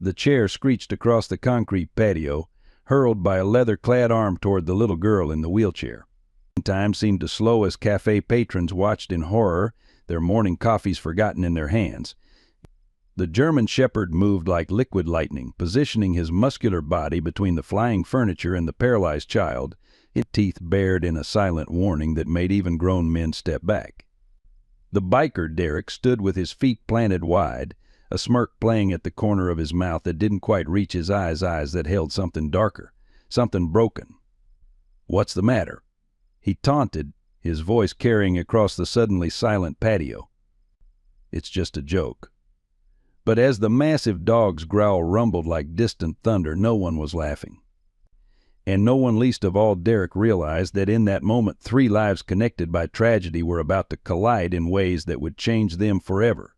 The chair screeched across the concrete patio, hurled by a leather-clad arm toward the little girl in the wheelchair. Time seemed to slow as cafe patrons watched in horror, their morning coffees forgotten in their hands. The German Shepherd moved like liquid lightning, positioning his muscular body between the flying furniture and the paralyzed child, his teeth bared in a silent warning that made even grown men step back. The biker Derek stood with his feet planted wide, a smirk playing at the corner of his mouth that didn't quite reach his eyes that held something darker, something broken. "What's the matter?" he taunted, his voice carrying across the suddenly silent patio. "It's just a joke." But as the massive dog's growl rumbled like distant thunder, no one was laughing. And no one, least of all Derek, realized that in that moment 3 lives connected by tragedy were about to collide in ways that would change them forever.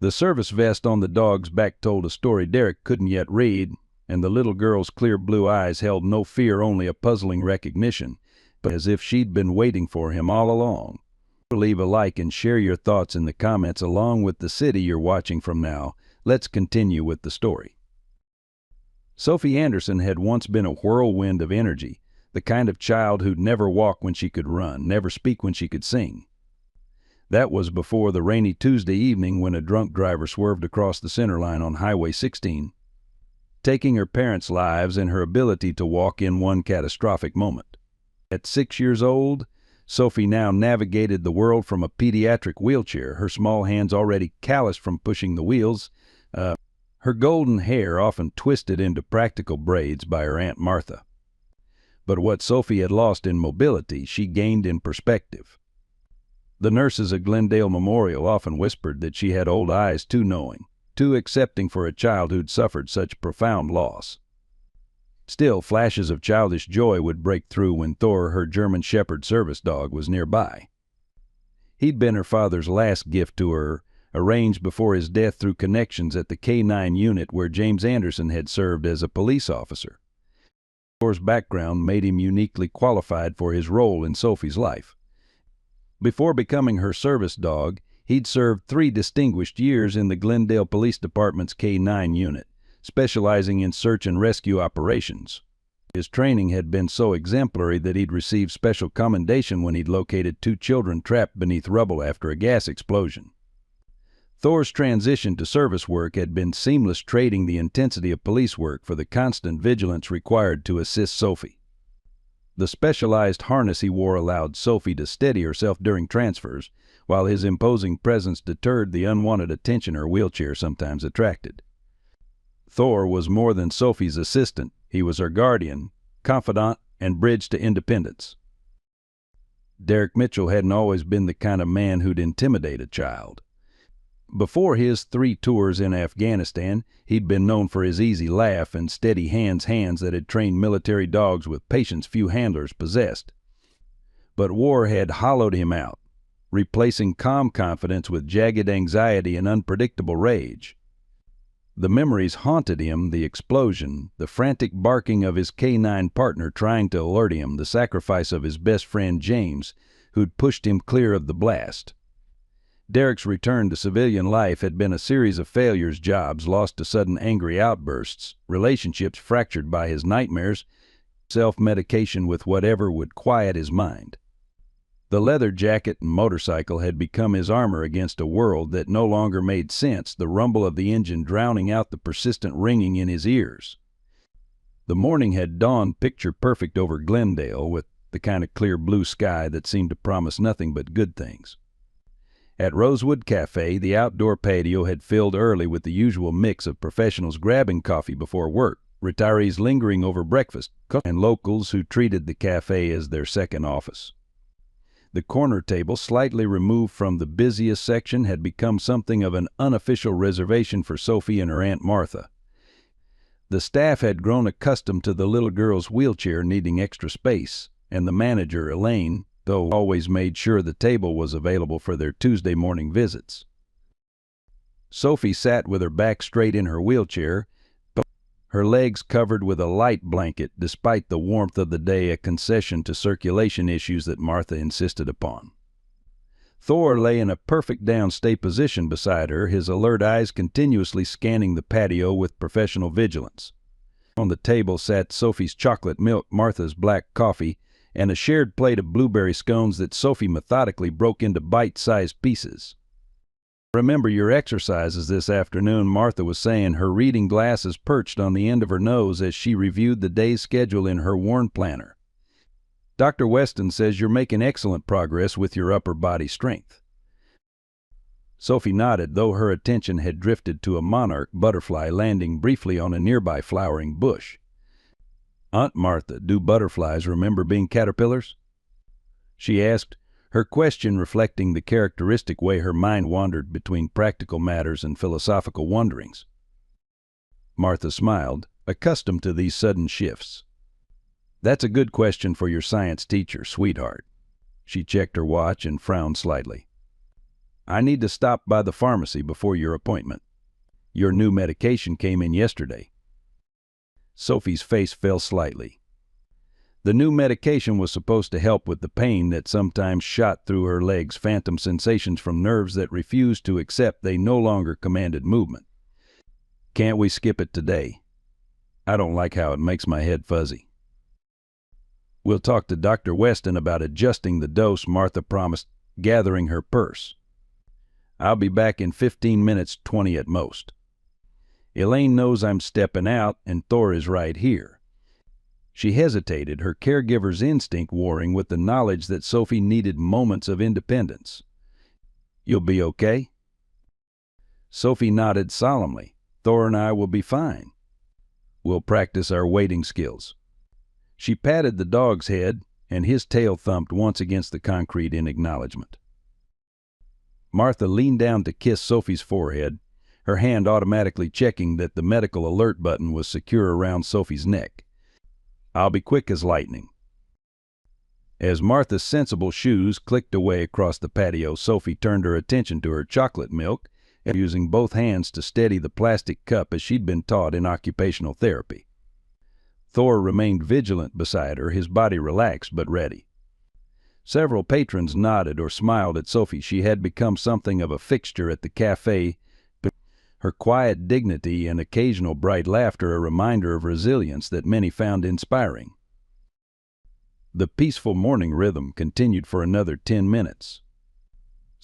The service vest on the dog's back told a story Derek couldn't yet read, and the little girl's clear blue eyes held no fear, only a puzzling recognition, but as if she'd been waiting for him all along. Leave a like and share your thoughts in the comments along with the city you're watching from now. Let's continue with the story. Sophie Anderson had once been a whirlwind of energy, the kind of child who'd never walk when she could run, never speak when she could sing. That was before the rainy Tuesday evening when a drunk driver swerved across the center line on Highway 16, taking her parents' lives and her ability to walk in one catastrophic moment. At 6 years old, Sophie now navigated the world from a pediatric wheelchair, her small hands already calloused from pushing the wheels, her golden hair often twisted into practical braids by her Aunt Martha. But what Sophie had lost in mobility, she gained in perspective. The nurses at Glendale Memorial often whispered that she had old eyes, too knowing, too accepting for a child who'd suffered such profound loss. Still, flashes of childish joy would break through when Thor, her German Shepherd service dog, was nearby. He'd been her father's last gift to her, arranged before his death through connections at the K-9 unit where James Anderson had served as a police officer. Thor's background made him uniquely qualified for his role in Sophie's life. Before becoming her service dog, he'd served 3 distinguished years in the Glendale Police Department's K-9 unit, specializing in search and rescue operations. His training had been so exemplary that he'd received special commendation when he'd located 2 children trapped beneath rubble after a gas explosion. Thor's transition to service work had been seamless, trading the intensity of police work for the constant vigilance required to assist Sophie. The specialized harness he wore allowed Sophie to steady herself during transfers, while his imposing presence deterred the unwanted attention her wheelchair sometimes attracted. Thor was more than Sophie's assistant. He was her guardian, confidant, and bridge to independence. Derek Mitchell hadn't always been the kind of man who'd intimidate a child. Before his 3 tours in Afghanistan, he'd been known for his easy laugh and steady hands that had trained military dogs with patience few handlers possessed. But war had hollowed him out, replacing calm confidence with jagged anxiety and unpredictable rage. The memories haunted him: the explosion, the frantic barking of his K-9 partner trying to alert him, the sacrifice of his best friend James, who'd pushed him clear of the blast. Derek's return to civilian life had been a series of failures: jobs lost to sudden angry outbursts, relationships fractured by his nightmares, self-medication with whatever would quiet his mind. The leather jacket and motorcycle had become his armor against a world that no longer made sense, the rumble of the engine drowning out the persistent ringing in his ears. The morning had dawned picture-perfect over Glendale, with the kind of clear blue sky that seemed to promise nothing but good things. At Rosewood Cafe, the outdoor patio had filled early with the usual mix of professionals grabbing coffee before work, retirees lingering over breakfast, and locals who treated the cafe as their second office. The corner table, slightly removed from the busiest section, had become something of an unofficial reservation for Sophie and her Aunt Martha. The staff had grown accustomed to the little girl's wheelchair needing extra space, and the manager, Elaine, though, always made sure the table was available for their Tuesday morning visits. Sophie sat with her back straight in her wheelchair, her legs covered with a light blanket, despite the warmth of the day, a concession to circulation issues that Martha insisted upon. Thor lay in a perfect downstay position beside her, his alert eyes continuously scanning the patio with professional vigilance. On the table sat Sophie's chocolate milk, Martha's black coffee, and a shared plate of blueberry scones that Sophie methodically broke into bite-sized pieces. "Remember your exercises this afternoon," Martha was saying, her reading glasses perched on the end of her nose as she reviewed the day's schedule in her worn planner. "Dr. Weston says you're making excellent progress with your upper body strength." Sophie nodded, though her attention had drifted to a monarch butterfly landing briefly on a nearby flowering bush. "Aunt Martha, do butterflies remember being caterpillars?" she asked, her question reflecting the characteristic way her mind wandered between practical matters and philosophical wonderings. Martha smiled, accustomed to these sudden shifts. "That's a good question for your science teacher, sweetheart." She checked her watch and frowned slightly. "I need to stop by the pharmacy before your appointment. Your new medication came in yesterday." Sophie's face fell slightly. The new medication was supposed to help with the pain that sometimes shot through her legs, phantom sensations from nerves that refused to accept they no longer commanded movement. "Can't we skip it today? I don't like how it makes my head fuzzy." "We'll talk to Dr. Weston about adjusting the dose," Martha promised, gathering her purse. "I'll be back in 15 minutes, 20 at most. Elaine knows I'm stepping out, and Thor is right here." She hesitated, her caregiver's instinct warring with the knowledge that Sophie needed moments of independence. "You'll be okay?" Sophie nodded solemnly. "Thor and I will be fine. We'll practice our waiting skills." She patted the dog's head, and his tail thumped once against the concrete in acknowledgement. Martha leaned down to kiss Sophie's forehead, her hand automatically checking that the medical alert button was secure around Sophie's neck. "I'll be quick as lightning." As Martha's sensible shoes clicked away across the patio, Sophie turned her attention to her chocolate milk, using both hands to steady the plastic cup as she'd been taught in occupational therapy. Thor remained vigilant beside her, his body relaxed but ready. Several patrons nodded or smiled at Sophie. She had become something of a fixture at the cafe, her quiet dignity and occasional bright laughter a reminder of resilience that many found inspiring. The peaceful morning rhythm continued for another 10 minutes.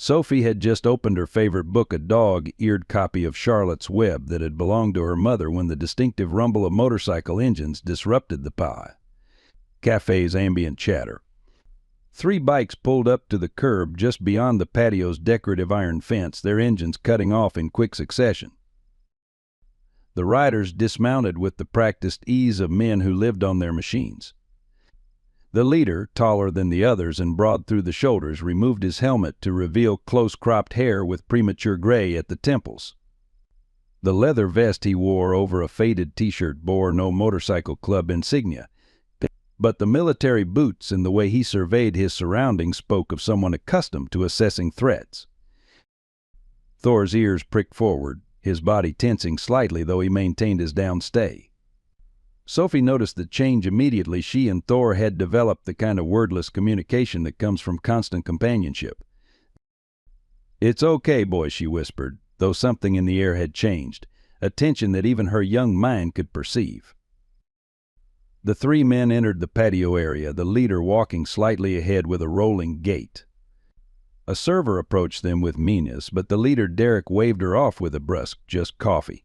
Sophie had just opened her favorite book, a dog-eared copy of Charlotte's Web that had belonged to her mother, when the distinctive rumble of motorcycle engines disrupted the cafe's ambient chatter. 3 bikes pulled up to the curb just beyond the patio's decorative iron fence, their engines cutting off in quick succession. The riders dismounted with the practiced ease of men who lived on their machines. The leader, taller than the others and broad through the shoulders, removed his helmet to reveal close-cropped hair with premature gray at the temples. The leather vest he wore over a faded t-shirt bore no motorcycle club insignia, but the military boots and the way he surveyed his surroundings spoke of someone accustomed to assessing threats. Thor's ears pricked forward, his body tensing slightly, though he maintained his downstay. Sophie noticed the change immediately. She and Thor had developed the kind of wordless communication that comes from constant companionship. "It's okay, boy," she whispered, though something in the air had changed, a tension that even her young mind could perceive. The 3 men entered the patio area, the leader walking slightly ahead with a rolling gait. A server approached them with meanness, but the leader, Derek, waved her off with a brusque, "Just coffee."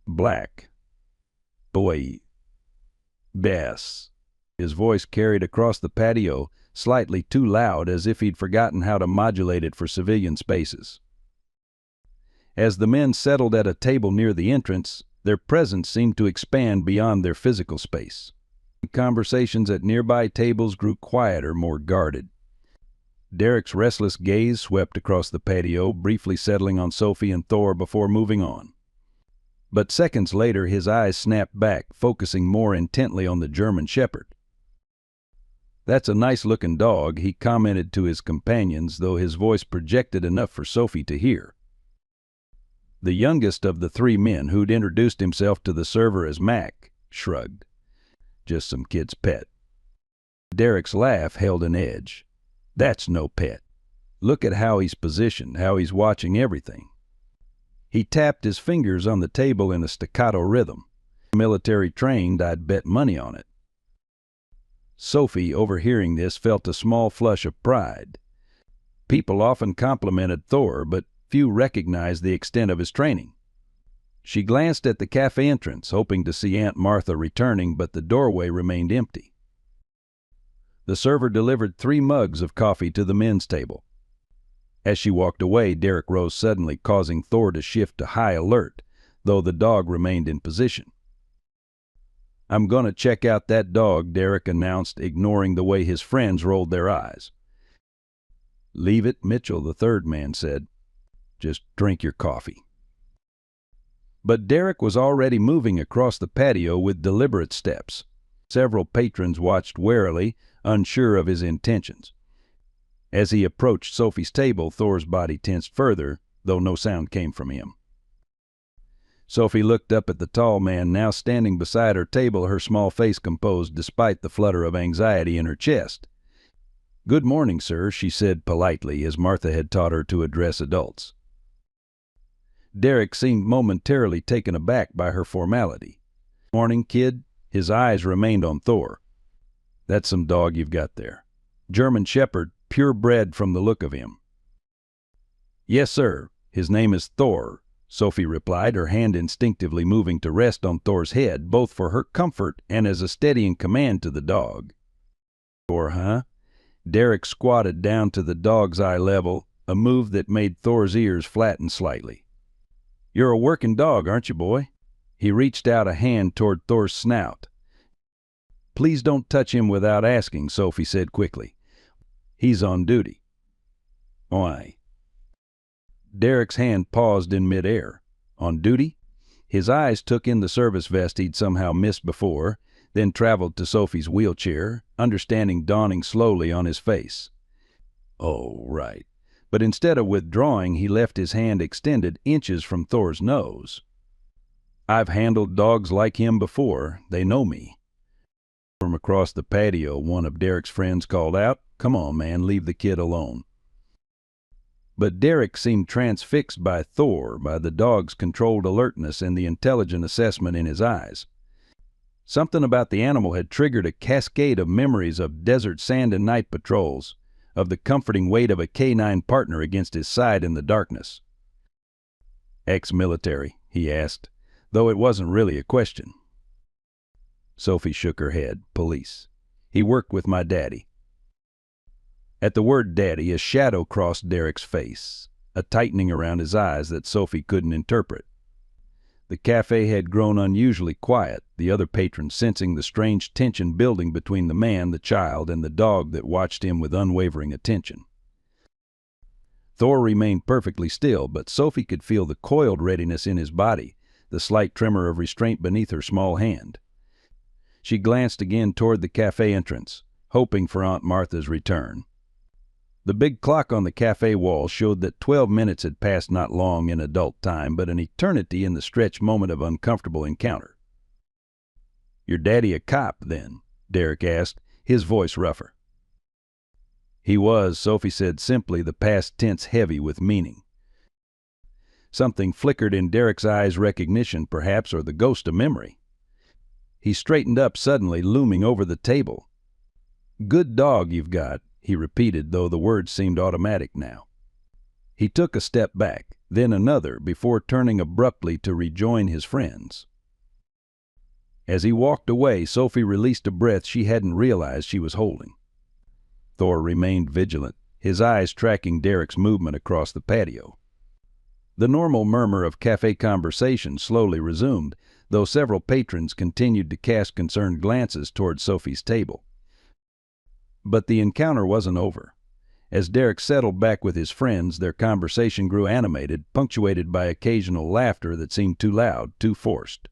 "Black. Boy. Bass." His voice carried across the patio, slightly too loud, as if he'd forgotten how to modulate it for civilian spaces. As the men settled at a table near the entrance, their presence seemed to expand beyond their physical space. Conversations at nearby tables grew quieter, more guarded. Derek's restless gaze swept across the patio, briefly settling on Sophie and Thor before moving on. But seconds later, his eyes snapped back, focusing more intently on the German Shepherd. "That's a nice-looking dog," he commented to his companions, though his voice projected enough for Sophie to hear. The youngest of the 3 men, who'd introduced himself to the server as Mac, shrugged. "Just some kid's pet." Derek's laugh held an edge. "That's no pet. Look at how he's positioned, how he's watching everything." He tapped his fingers on the table in a staccato rhythm. "Military trained, I'd bet money on it." Sophie, overhearing this, felt a small flush of pride. People often complimented Thor, but few recognized the extent of his training. She glanced at the cafe entrance, hoping to see Aunt Martha returning, but the doorway remained empty. The server delivered 3 mugs of coffee to the men's table. As she walked away, Derek rose suddenly, causing Thor to shift to high alert, though the dog remained in position. "I'm gonna check out that dog," Derek announced, ignoring the way his friends rolled their eyes. "Leave it, Mitchell," the third man said. "Just drink your coffee." But Derek was already moving across the patio with deliberate steps. Several patrons watched warily, unsure of his intentions. As he approached Sophie's table, Thor's body tensed further, though no sound came from him. Sophie looked up at the tall man now standing beside her table, her small face composed despite the flutter of anxiety in her chest. "Good morning, sir," she said politely, as Martha had taught her to address adults. Derek seemed momentarily taken aback by her formality. "Morning, kid." His eyes remained on Thor. "That's some dog you've got there. German Shepherd, purebred from the look of him." "Yes, sir. His name is Thor," Sophie replied, her hand instinctively moving to rest on Thor's head, both for her comfort and as a steadying command to the dog. "Thor, huh?" Derek squatted down to the dog's eye level, a move that made Thor's ears flatten slightly. "You're a working dog, aren't you, boy?" He reached out a hand toward Thor's snout. "Please don't touch him without asking," Sophie said quickly. "He's on duty." "Why?" Derek's hand paused in midair. "On duty?" His eyes took in the service vest he'd somehow missed before, then traveled to Sophie's wheelchair, understanding dawning slowly on his face. "Oh, right." But instead of withdrawing, he left his hand extended inches from Thor's nose. "I've handled dogs like him before. They know me." From across the patio, one of Derek's friends called out, "Come on, man, leave the kid alone." But Derek seemed transfixed by Thor, by the dog's controlled alertness and the intelligent assessment in his eyes. Something about the animal had triggered a cascade of memories of desert sand and night patrols, of the comforting weight of a canine partner against his side in the darkness. "Ex-military?" he asked, though it wasn't really a question. Sophie shook her head. "Police. He worked with my daddy." At the word daddy, a shadow crossed Derek's face, a tightening around his eyes that Sophie couldn't interpret. The cafe had grown unusually quiet, the other patrons sensing the strange tension building between the man, the child, and the dog that watched him with unwavering attention. Thor remained perfectly still, but Sophie could feel the coiled readiness in his body, the slight tremor of restraint beneath her small hand. She glanced again toward the cafe entrance, hoping for Aunt Martha's return. The big clock on the cafe wall showed that 12 minutes had passed, not long in adult time, but an eternity in the stretched moment of uncomfortable encounter. "Your daddy a cop, then?" Derek asked, his voice rougher. "He was," Sophie said simply, the past tense heavy with meaning. Something flickered in Derek's eyes, recognition perhaps, or the ghost of memory. He straightened up suddenly, looming over the table. "Good dog you've got," he repeated, though the words seemed automatic now. He took a step back, then another, before turning abruptly to rejoin his friends. As he walked away, Sophie released a breath she hadn't realized she was holding. Thor remained vigilant, his eyes tracking Derek's movement across the patio. The normal murmur of cafe conversation slowly resumed, though several patrons continued to cast concerned glances toward Sophie's table. But the encounter wasn't over. As Derek settled back with his friends, their conversation grew animated, punctuated by occasional laughter that seemed too loud, too forced.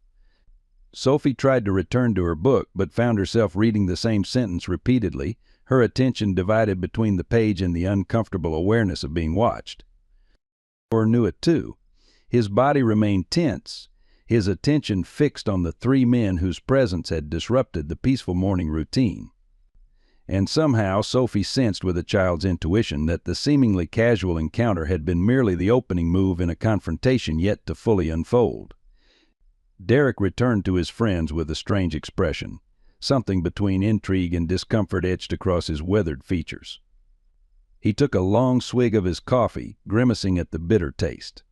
Sophie tried to return to her book, but found herself reading the same sentence repeatedly, her attention divided between the page and the uncomfortable awareness of being watched. Thor knew it too. His body remained tense, his attention fixed on the 3 men whose presence had disrupted the peaceful morning routine. And somehow Sophie sensed with a child's intuition that the seemingly casual encounter had been merely the opening move in a confrontation yet to fully unfold. Derek returned to his friends with a strange expression, something between intrigue and discomfort etched across his weathered features. He took a long swig of his coffee, grimacing at the bitter taste.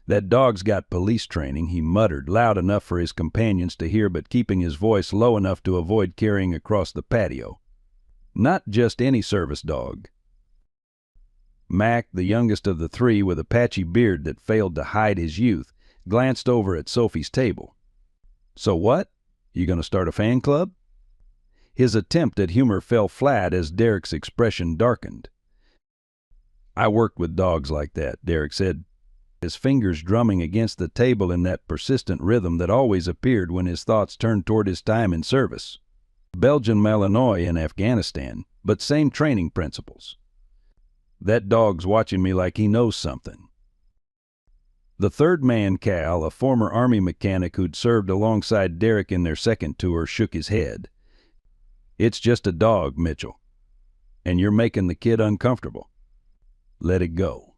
"That dog's got police training," he muttered, loud enough for his companions to hear but keeping his voice low enough to avoid carrying across the patio. "Not just any service dog." Mac, the youngest of the three with a patchy beard that failed to hide his youth, glanced over at Sophie's table. "So what? You gonna start a fan club?" His attempt at humor fell flat as Derek's expression darkened. "I worked with dogs like that," Derek said, his fingers drumming against the table in that persistent rhythm that always appeared when his thoughts turned toward his time in service. "Belgian Malinois in Afghanistan, but same training principles. That dog's watching me like he knows something." The third man, Cal, a former Army mechanic who'd served alongside Derek in their second tour, shook his head. "It's just a dog, Mitchell. And you're making the kid uncomfortable. Let it go."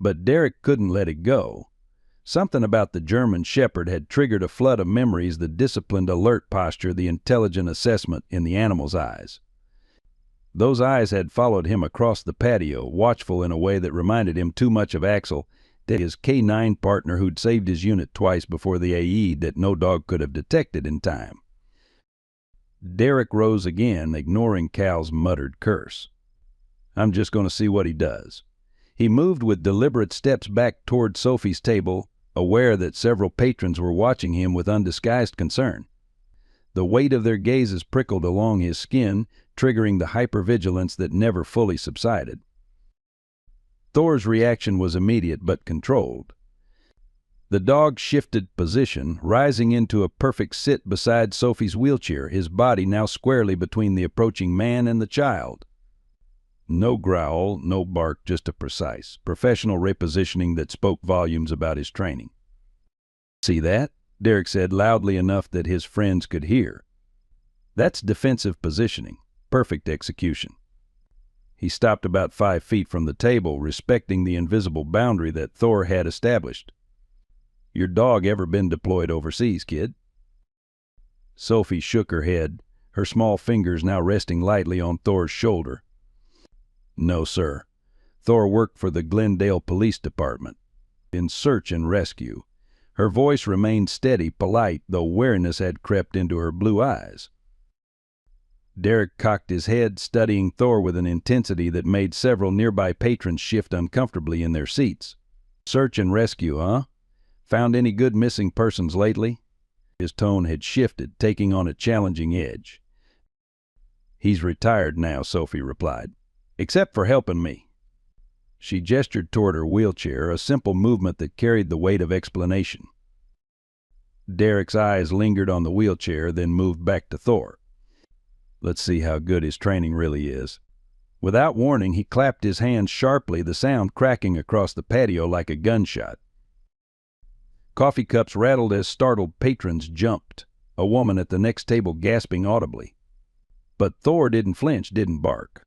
But Derek couldn't let it go. Something about the German Shepherd had triggered a flood of memories, the disciplined, alert posture, the intelligent assessment in the animal's eyes. Those eyes had followed him across the patio, watchful in a way that reminded him too much of Axel, his K-9 partner who'd saved his unit twice before the AE that no dog could have detected in time. Derek rose again, ignoring Cal's muttered curse. "I'm just going to see what he does." He moved with deliberate steps back toward Sophie's table, aware that several patrons were watching him with undisguised concern. The weight of their gazes prickled along his skin, triggering the hypervigilance that never fully subsided. Thor's reaction was immediate but controlled. The dog shifted position, rising into a perfect sit beside Sophie's wheelchair, his body now squarely between the approaching man and the child. No growl, no bark, just a precise, professional repositioning that spoke volumes about his training. "See that?" Derek said loudly enough that his friends could hear. "That's defensive positioning, perfect execution." He stopped about 5 feet from the table, respecting the invisible boundary that Thor had established. "Your dog ever been deployed overseas, kid?" Sophie shook her head, her small fingers now resting lightly on Thor's shoulder. "No, sir. Thor worked for the Glendale Police Department, in search and rescue." Her voice remained steady, polite, though wariness had crept into her blue eyes. Derek cocked his head, studying Thor with an intensity that made several nearby patrons shift uncomfortably in their seats. "Search and rescue, huh? Found any good missing persons lately?" His tone had shifted, taking on a challenging edge. "He's retired now," Sophie replied. "Except for helping me." She gestured toward her wheelchair, a simple movement that carried the weight of explanation. Derek's eyes lingered on the wheelchair, then moved back to Thor. "Let's see how good his training really is." Without warning, he clapped his hands sharply, the sound cracking across the patio like a gunshot. Coffee cups rattled as startled patrons jumped, a woman at the next table gasping audibly. But Thor didn't flinch, didn't bark.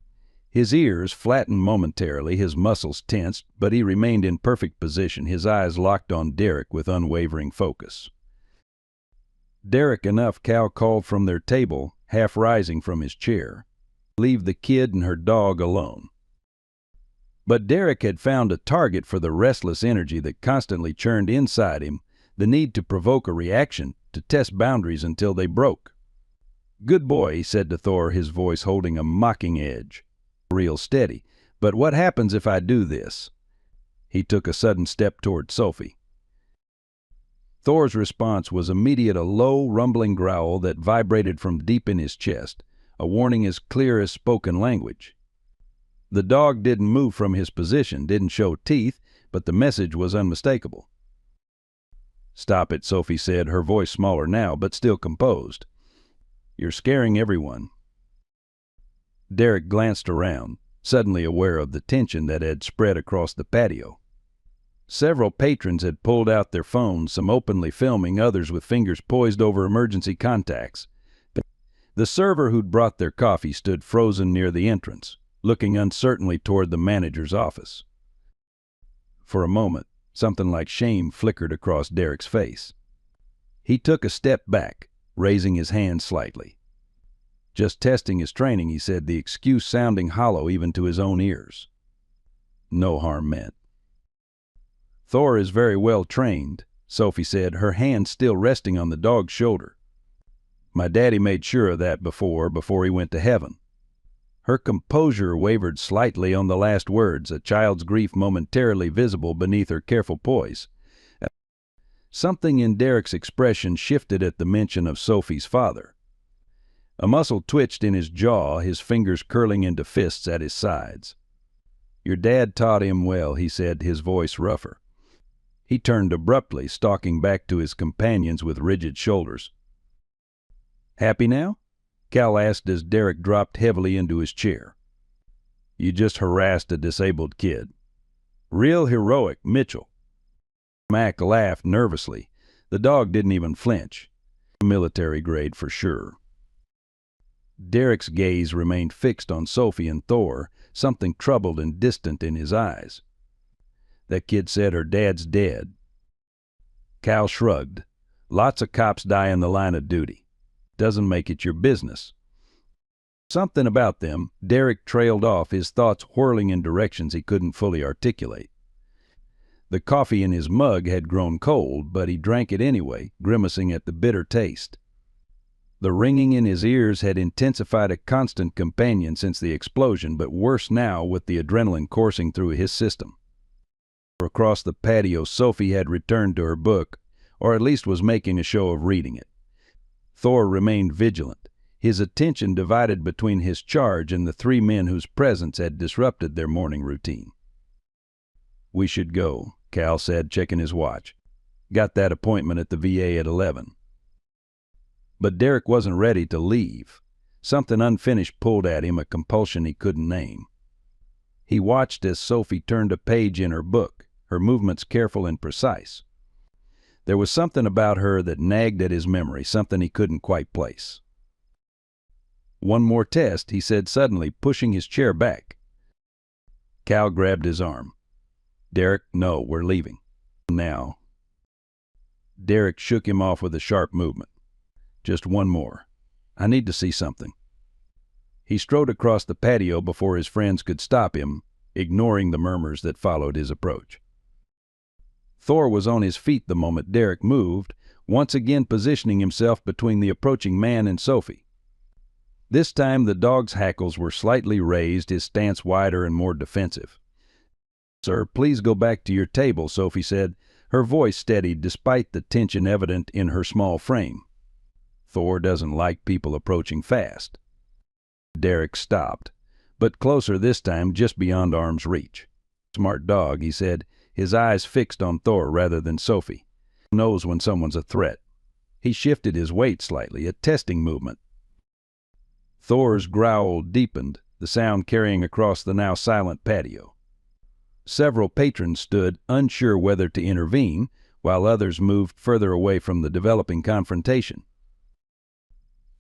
His ears flattened momentarily, his muscles tensed, but he remained in perfect position, his eyes locked on Derek with unwavering focus. "Derek, enough," Cal called from their table, half rising from his chair. "Leave the kid and her dog alone." But Derek had found a target for the restless energy that constantly churned inside him, the need to provoke a reaction, to test boundaries until they broke. "Good boy," he said to Thor, his voice holding a mocking edge. "Real steady. But what happens if I do this?" He took a sudden step toward Sophie. Thor's response was immediate, a low, rumbling growl that vibrated from deep in his chest, a warning as clear as spoken language. The dog didn't move from his position, didn't show teeth, but the message was unmistakable. "Stop it," Sophie said, her voice smaller now, but still composed. "You're scaring everyone." Derek glanced around, suddenly aware of the tension that had spread across the patio. Several patrons had pulled out their phones, some openly filming, others with fingers poised over emergency contacts. The server who'd brought their coffee stood frozen near the entrance, looking uncertainly toward the manager's office. For a moment, something like shame flickered across Derek's face. He took a step back, raising his hand slightly. Just testing his training, he said, the excuse sounding hollow even to his own ears. No harm meant. Thor is very well trained, Sophie said, her hand still resting on the dog's shoulder. My daddy made sure of that before he went to heaven. Her composure wavered slightly on the last words, a child's grief momentarily visible beneath her careful poise. Something in Derek's expression shifted at the mention of Sophie's father. A muscle twitched in his jaw, his fingers curling into fists at his sides. Your dad taught him well, he said, his voice rougher. He turned abruptly, stalking back to his companions with rigid shoulders. Happy now? Cal asked as Derek dropped heavily into his chair. You just harassed a disabled kid. Real heroic, Mitchell. Mac laughed nervously. The dog didn't even flinch. Military grade for sure. Derek's gaze remained fixed on Sophie and Thor, something troubled and distant in his eyes. That kid said her dad's dead. Cal shrugged. Lots of cops die in the line of duty. Doesn't make it your business. Something about them. Derek trailed off, his thoughts whirling in directions he couldn't fully articulate. The coffee in his mug had grown cold, but he drank it anyway, grimacing at the bitter taste. The ringing in his ears had intensified, a constant companion since the explosion, but worse now with the adrenaline coursing through his system. Across the patio, Sophie had returned to her book, or at least was making a show of reading it. Thor remained vigilant, his attention divided between his charge and the three men whose presence had disrupted their morning routine. We should go, Cal said, checking his watch. Got that appointment at the VA at 11. But Derek wasn't ready to leave. Something unfinished pulled at him, a compulsion he couldn't name. He watched as Sophie turned a page in her book, her movements careful and precise. There was something about her that nagged at his memory, something he couldn't quite place. One more test, he said suddenly, pushing his chair back. Cal grabbed his arm. Derek, no, we're leaving. Now. Derek shook him off with a sharp movement. Just one more. I need to see something. He strode across the patio before his friends could stop him, ignoring the murmurs that followed his approach. Thor was on his feet the moment Derek moved, once again positioning himself between the approaching man and Sophie. This time the dog's hackles were slightly raised, his stance wider and more defensive. Sir, please go back to your table, Sophie said, her voice steady despite the tension evident in her small frame. Thor doesn't like people approaching fast. Derek stopped, but closer this time, just beyond arm's reach. Smart dog, he said, his eyes fixed on Thor rather than Sophie. Knows when someone's a threat. He shifted his weight slightly, a testing movement. Thor's growl deepened, the sound carrying across the now silent patio. Several patrons stood, unsure whether to intervene, while others moved further away from the developing confrontation.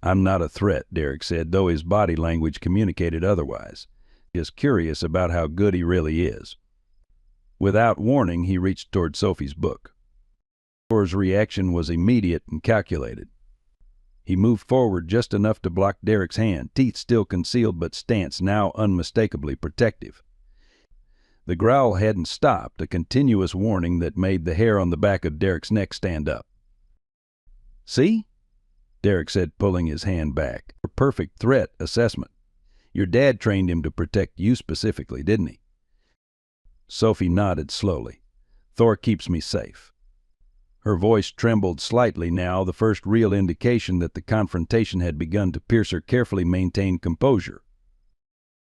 I'm not a threat, Derek said, though his body language communicated otherwise. Just curious about how good he really is. Without warning, he reached toward Sophie's book. Thor's reaction was immediate and calculated. He moved forward just enough to block Derek's hand, teeth still concealed but stance now unmistakably protective. The growl hadn't stopped, a continuous warning that made the hair on the back of Derek's neck stand up. See? Derek said, pulling his hand back. A perfect threat assessment. Your dad trained him to protect you specifically, didn't he? Sophie nodded slowly. Thor keeps me safe. Her voice trembled slightly now, the first real indication that the confrontation had begun to pierce her carefully maintained composure.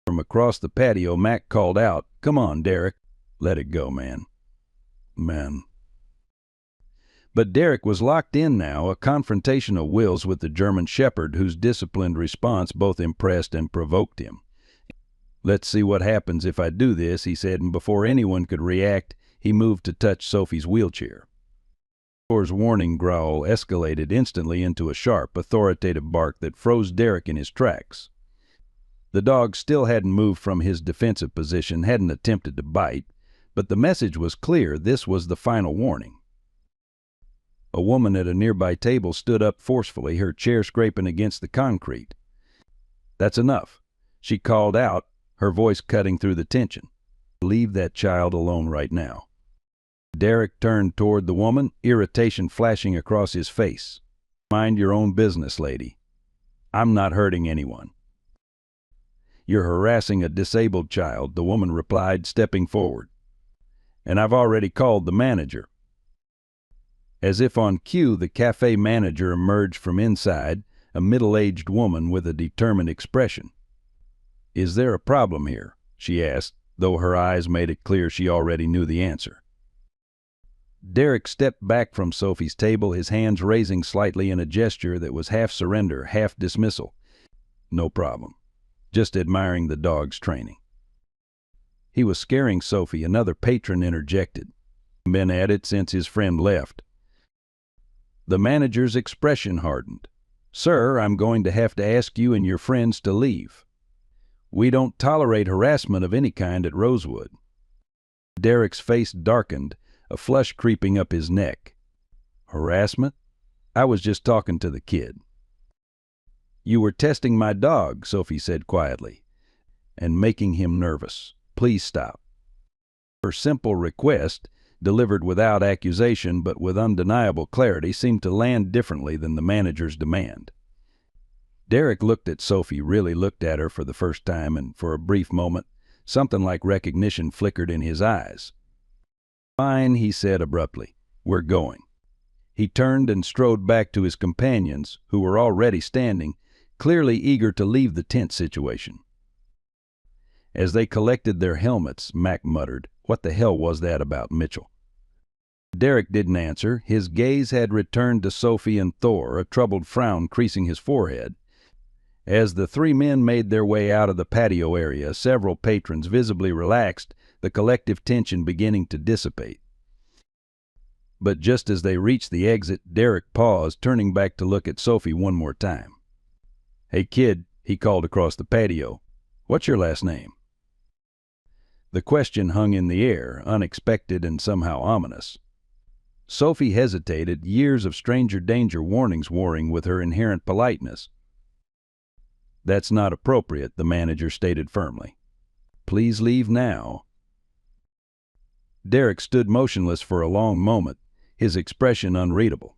From across the patio, Mac called out, "Come on, Derek. Let it go, man." Man. But Derek was locked in now, a confrontation of wills with the German Shepherd whose disciplined response both impressed and provoked him. Let's see what happens if I do this, he said, and before anyone could react, he moved to touch Sophie's wheelchair. Thor's warning growl escalated instantly into a sharp, authoritative bark that froze Derek in his tracks. The dog still hadn't moved from his defensive position, hadn't attempted to bite, but the message was clear. This was the final warning. A woman at a nearby table stood up forcefully, her chair scraping against the concrete. "That's enough," she called out, her voice cutting through the tension. "Leave that child alone right now." Derek turned toward the woman, irritation flashing across his face. "Mind your own business, lady. I'm not hurting anyone." "You're harassing a disabled child," the woman replied, stepping forward. "And I've already called the manager." As if on cue, the cafe manager emerged from inside, a middle-aged woman with a determined expression. "Is there a problem here?" she asked, though her eyes made it clear she already knew the answer. Derek stepped back from Sophie's table, his hands raising slightly in a gesture that was half surrender, half dismissal. "No problem. Just admiring the dog's training." He was scaring Sophie, another patron interjected. "Been at it since his friend left." The manager's expression hardened. "Sir, I'm going to have to ask you and your friends to leave. We don't tolerate harassment of any kind at Rosewood." Derek's face darkened, a flush creeping up his neck. "Harassment? I was just talking to the kid." "You were testing my dog," Sophie said quietly, "and making him nervous. Please stop." Her simple request, delivered without accusation but with undeniable clarity, seemed to land differently than the manager's demand. Derek looked at Sophie, really looked at her for the first time, and for a brief moment, something like recognition flickered in his eyes. "Fine," he said abruptly. "We're going." He turned and strode back to his companions, who were already standing, clearly eager to leave the tense situation. As they collected their helmets, Mac muttered, "What the hell was that about Mitchell?" Derek didn't answer. His gaze had returned to Sophie and Thor, a troubled frown creasing his forehead. As the three men made their way out of the patio area, several patrons visibly relaxed, the collective tension beginning to dissipate. But just as they reached the exit, Derek paused, turning back to look at Sophie one more time. "Hey kid," he called across the patio, "what's your last name?" The question hung in the air, unexpected and somehow ominous. Sophie hesitated, years of stranger danger warnings warring with her inherent politeness. "That's not appropriate," the manager stated firmly. "Please leave now." Derek stood motionless for a long moment, his expression unreadable.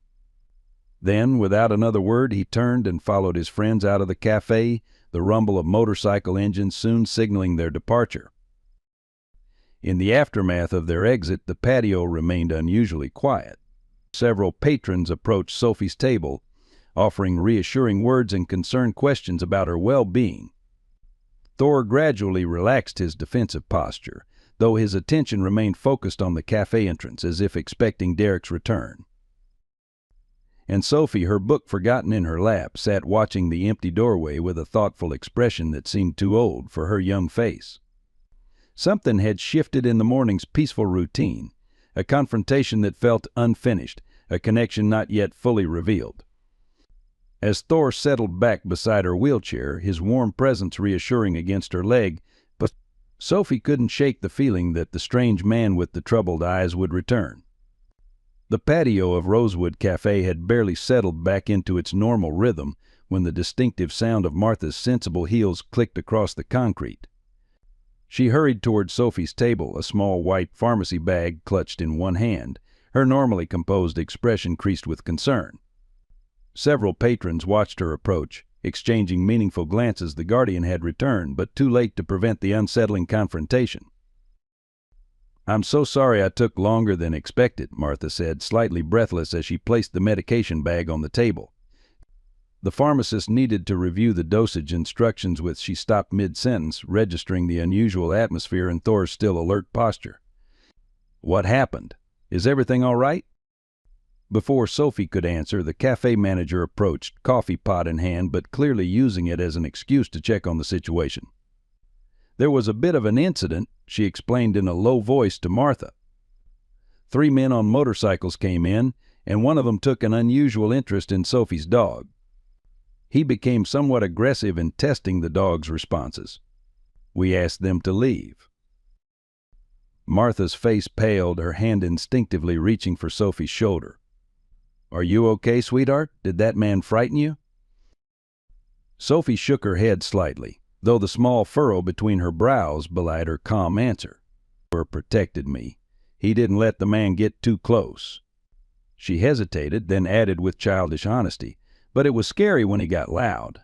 Then, without another word, he turned and followed his friends out of the cafe, the rumble of motorcycle engines soon signaling their departure. In the aftermath of their exit, the patio remained unusually quiet. Several patrons approached Sophie's table, offering reassuring words and concerned questions about her well-being. Thor gradually relaxed his defensive posture, though his attention remained focused on the cafe entrance, as if expecting Derek's return. And Sophie, her book forgotten in her lap, sat watching the empty doorway with a thoughtful expression that seemed too old for her young face. Something had shifted in the morning's peaceful routine, a confrontation that felt unfinished, a connection not yet fully revealed. As Thor settled back beside her wheelchair, his warm presence reassuring against her leg, but Sophie couldn't shake the feeling that the strange man with the troubled eyes would return. The patio of Rosewood Cafe had barely settled back into its normal rhythm when the distinctive sound of Martha's sensible heels clicked across the concrete. She hurried toward Sophie's table, a small white pharmacy bag clutched in one hand, her normally composed expression creased with concern. Several patrons watched her approach, exchanging meaningful glances. The guardian had returned, but too late to prevent the unsettling confrontation. "I'm so sorry I took longer than expected," Martha said, slightly breathless as she placed the medication bag on the table. The pharmacist needed to review the dosage instructions with she stopped mid-sentence, registering the unusual atmosphere in Thor's still alert posture. "What happened? Is everything all right?" Before Sophie could answer, the cafe manager approached, coffee pot in hand, but clearly using it as an excuse to check on the situation. "There was a bit of an incident," she explained in a low voice to Martha. "3 men on motorcycles came in, and one of them took an unusual interest in Sophie's dog. He became somewhat aggressive in testing the dog's responses. We asked them to leave. Martha's face paled, her hand instinctively reaching for Sophie's shoulder. "Are you okay, sweetheart? Did that man frighten you?" Sophie shook her head slightly, though the small furrow between her brows belied her calm answer. "Thor protected me. He didn't let the man get too close." She hesitated, then added with childish honesty, "But it was scary when he got loud."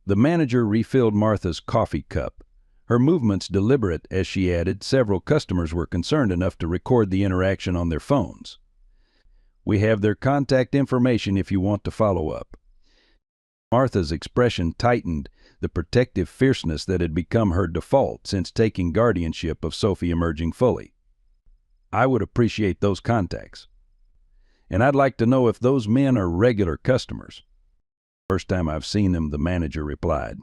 The manager refilled Martha's coffee cup, her movements deliberate as she added several customers were concerned enough to record the interaction on their phones. "We have their contact information if you want to follow up." Martha's expression tightened, the protective fierceness that had become her default since taking guardianship of Sophie emerging fully. "I would appreciate those contacts. And I'd like to know if those men are regular customers." "First time I've seen them," the manager replied.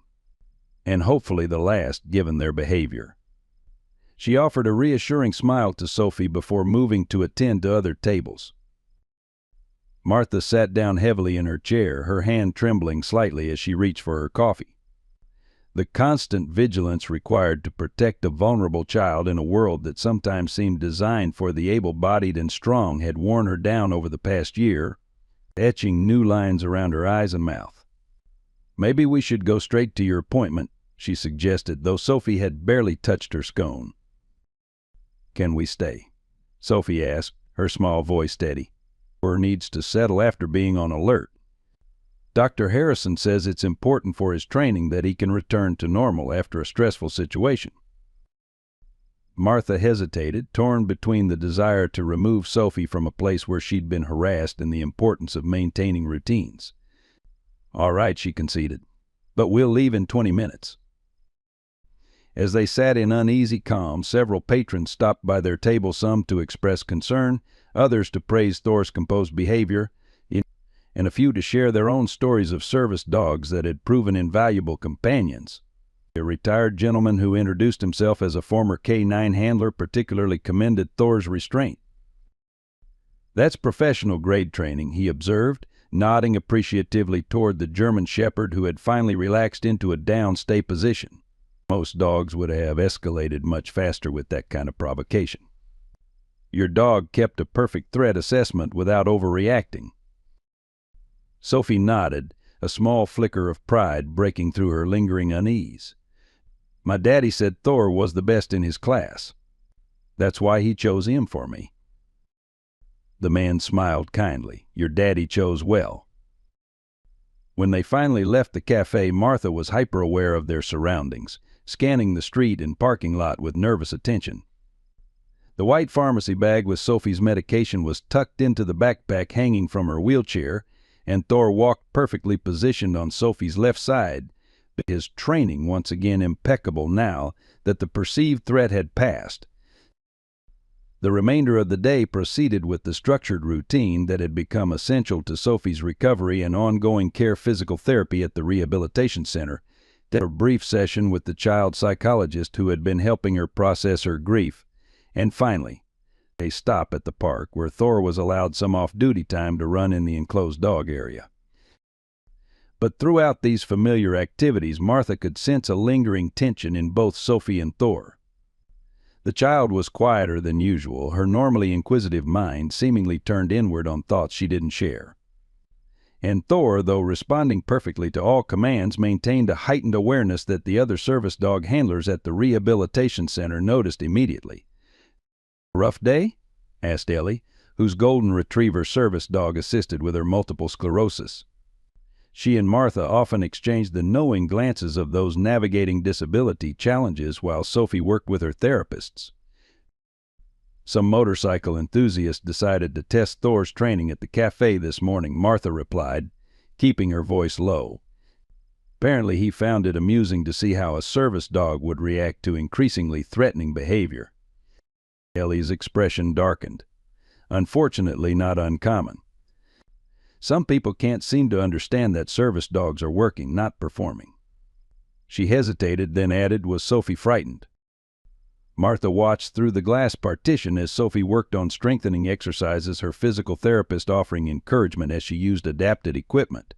"And hopefully the last, given their behavior." She offered a reassuring smile to Sophie before moving to attend to other tables. Martha sat down heavily in her chair, her hand trembling slightly as she reached for her coffee. The constant vigilance required to protect a vulnerable child in a world that sometimes seemed designed for the able-bodied and strong had worn her down over the past year, etching new lines around her eyes and mouth. "Maybe we should go straight to your appointment," she suggested, though Sophie had barely touched her scone. "Can we stay?" Sophie asked, her small voice steady. "Thor needs to settle after being on alert. Dr. Harrison says it's important for his training that he can return to normal after a stressful situation." Martha hesitated, torn between the desire to remove Sophie from a place where she'd been harassed and the importance of maintaining routines. "All right," she conceded, "but we'll leave in 20 minutes. As they sat in uneasy calm, several patrons stopped by their table, some to express concern, others to praise Thor's composed behavior, and a few to share their own stories of service dogs that had proven invaluable companions. A retired gentleman who introduced himself as a former K9 handler particularly commended Thor's restraint. "That's professional-grade training," he observed, nodding appreciatively toward the German Shepherd who had finally relaxed into a down-stay position. Most dogs would have escalated much faster with that kind of provocation. "Your dog kept a perfect threat assessment without overreacting." Sophie nodded, a small flicker of pride breaking through her lingering unease. "My daddy said Thor was the best in his class. That's why he chose him for me." The man smiled kindly. "Your daddy chose well." When they finally left the cafe, Martha was hyper-aware of their surroundings, scanning the street and parking lot with nervous attention. The white pharmacy bag with Sophie's medication was tucked into the backpack hanging from her wheelchair, and Thor walked perfectly positioned on Sophie's left side, his training once again impeccable now that the perceived threat had passed. The remainder of the day proceeded with the structured routine that had become essential to Sophie's recovery and ongoing care physical therapy at the rehabilitation center, then a brief session with the child psychologist who had been helping her process her grief, and finally, a stop at the park where Thor was allowed some off-duty time to run in the enclosed dog area. But throughout these familiar activities, Martha could sense a lingering tension in both Sophie and Thor. The child was quieter than usual, her normally inquisitive mind seemingly turned inward on thoughts she didn't share. And Thor, though responding perfectly to all commands, maintained a heightened awareness that the other service dog handlers at the rehabilitation center noticed immediately. "Rough day?" asked Ellie, whose golden retriever service dog assisted with her multiple sclerosis. She and Martha often exchanged the knowing glances of those navigating disability challenges while Sophie worked with her therapists. "Some motorcycle enthusiast decided to test Thor's training at the cafe this morning," Martha replied, keeping her voice low. "Apparently he found it amusing to see how a service dog would react to increasingly threatening behavior." Ellie's expression darkened. "Unfortunately not uncommon. Some people can't seem to understand that service dogs are working, not performing." She hesitated, then added, "Was Sophie frightened?" Martha watched through the glass partition as Sophie worked on strengthening exercises, her physical therapist offering encouragement as she used adapted equipment.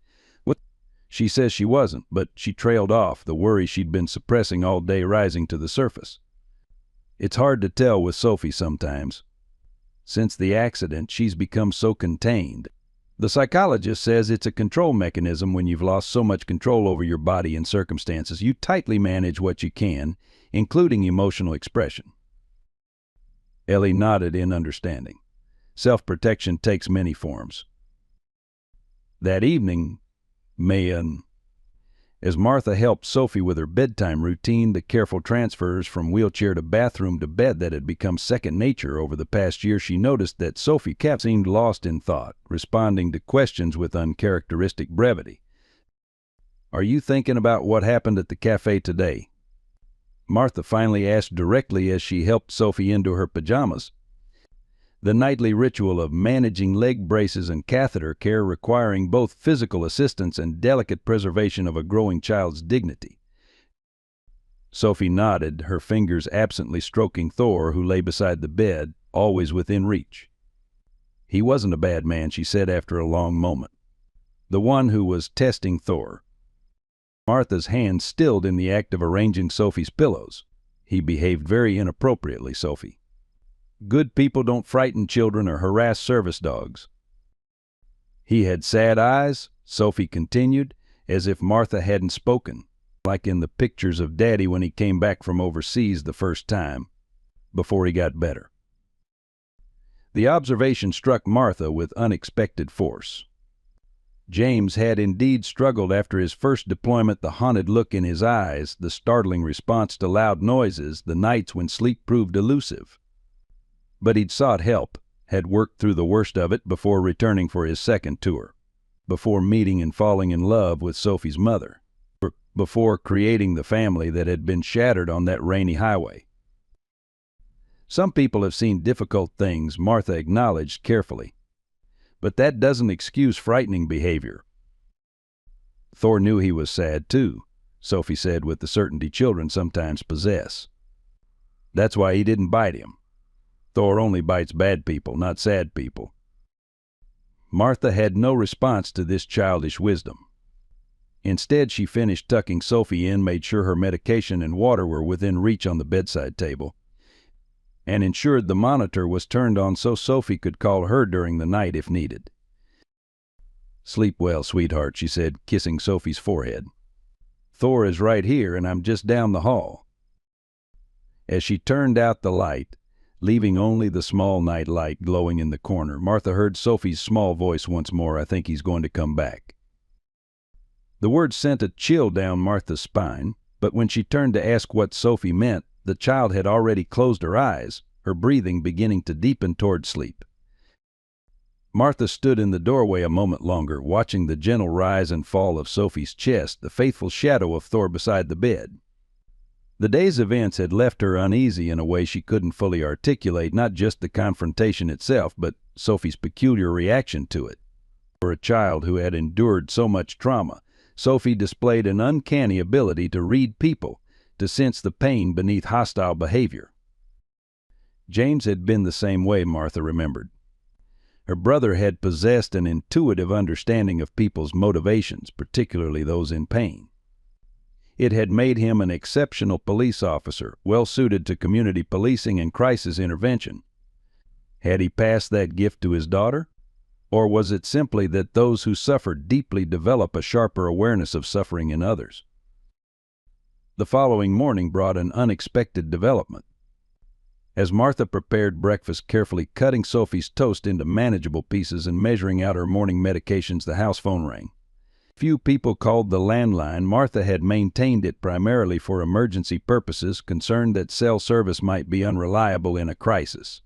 She says she wasn't, but she trailed off, the worry she'd been suppressing all day rising to the surface. It's hard to tell with Sophie sometimes. Since the accident, she's become so contained. The psychologist says it's a control mechanism. When you've lost so much control over your body and circumstances, you tightly manage what you can, including emotional expression. Ellie nodded in understanding. Self-protection takes many forms. That evening, as Martha helped Sophie with her bedtime routine, the careful transfers from wheelchair to bathroom to bed that had become second nature over the past year, she noticed that Sophie seemed lost in thought, responding to questions with uncharacteristic brevity. "Are you thinking about what happened at the cafe today?" Martha finally asked directly as she helped Sophie into her pajamas. The nightly ritual of managing leg braces and catheter care, requiring both physical assistance and delicate preservation of a growing child's dignity. Sophie nodded, her fingers absently stroking Thor, who lay beside the bed, always within reach. "He wasn't a bad man," she said after a long moment. "The one who was testing Thor." Martha's hand stilled in the act of arranging Sophie's pillows. "He behaved very inappropriately, Sophie. Good people don't frighten children or harass service dogs." "He had sad eyes," Sophie continued, as if Martha hadn't spoken, "like in the pictures of Daddy when he came back from overseas the first time, before he got better." The observation struck Martha with unexpected force. James had indeed struggled after his first deployment, the haunted look in his eyes, the startling response to loud noises, the nights when sleep proved elusive. But he'd sought help, had worked through the worst of it before returning for his second tour, before meeting and falling in love with Sophie's mother, before creating the family that had been shattered on that rainy highway. "Some people have seen difficult things," Martha acknowledged carefully. "But that doesn't excuse frightening behavior." "Thor knew he was sad, too," Sophie said with the certainty children sometimes possess. "That's why he didn't bite him. Thor only bites bad people, not sad people." Martha had no response to this childish wisdom. Instead, she finished tucking Sophie in, made sure her medication and water were within reach on the bedside table, and ensured the monitor was turned on so Sophie could call her during the night if needed. "Sleep well, sweetheart," she said, kissing Sophie's forehead. "Thor is right here, and I'm just down the hall." As she turned out the light, leaving only the small night light glowing in the corner, Martha heard Sophie's small voice once more. "I think he's going to come back." The word sent a chill down Martha's spine, but when she turned to ask what Sophie meant, the child had already closed her eyes, her breathing beginning to deepen toward sleep. Martha stood in the doorway a moment longer, watching the gentle rise and fall of Sophie's chest, the faithful shadow of Thor beside the bed. The day's events had left her uneasy in a way she couldn't fully articulate, not just the confrontation itself, but Sophie's peculiar reaction to it. For a child who had endured so much trauma, Sophie displayed an uncanny ability to read people, to sense the pain beneath hostile behavior. James had been the same way, Martha remembered. Her brother had possessed an intuitive understanding of people's motivations, particularly those in pain. It had made him an exceptional police officer, well-suited to community policing and crisis intervention. Had he passed that gift to his daughter? Or was it simply that those who suffered deeply develop a sharper awareness of suffering in others? The following morning brought an unexpected development. As Martha prepared breakfast, carefully cutting Sophie's toast into manageable pieces and measuring out her morning medications, the house phone rang. Few people called the landline. Martha had maintained it primarily for emergency purposes, concerned that cell service might be unreliable in a crisis.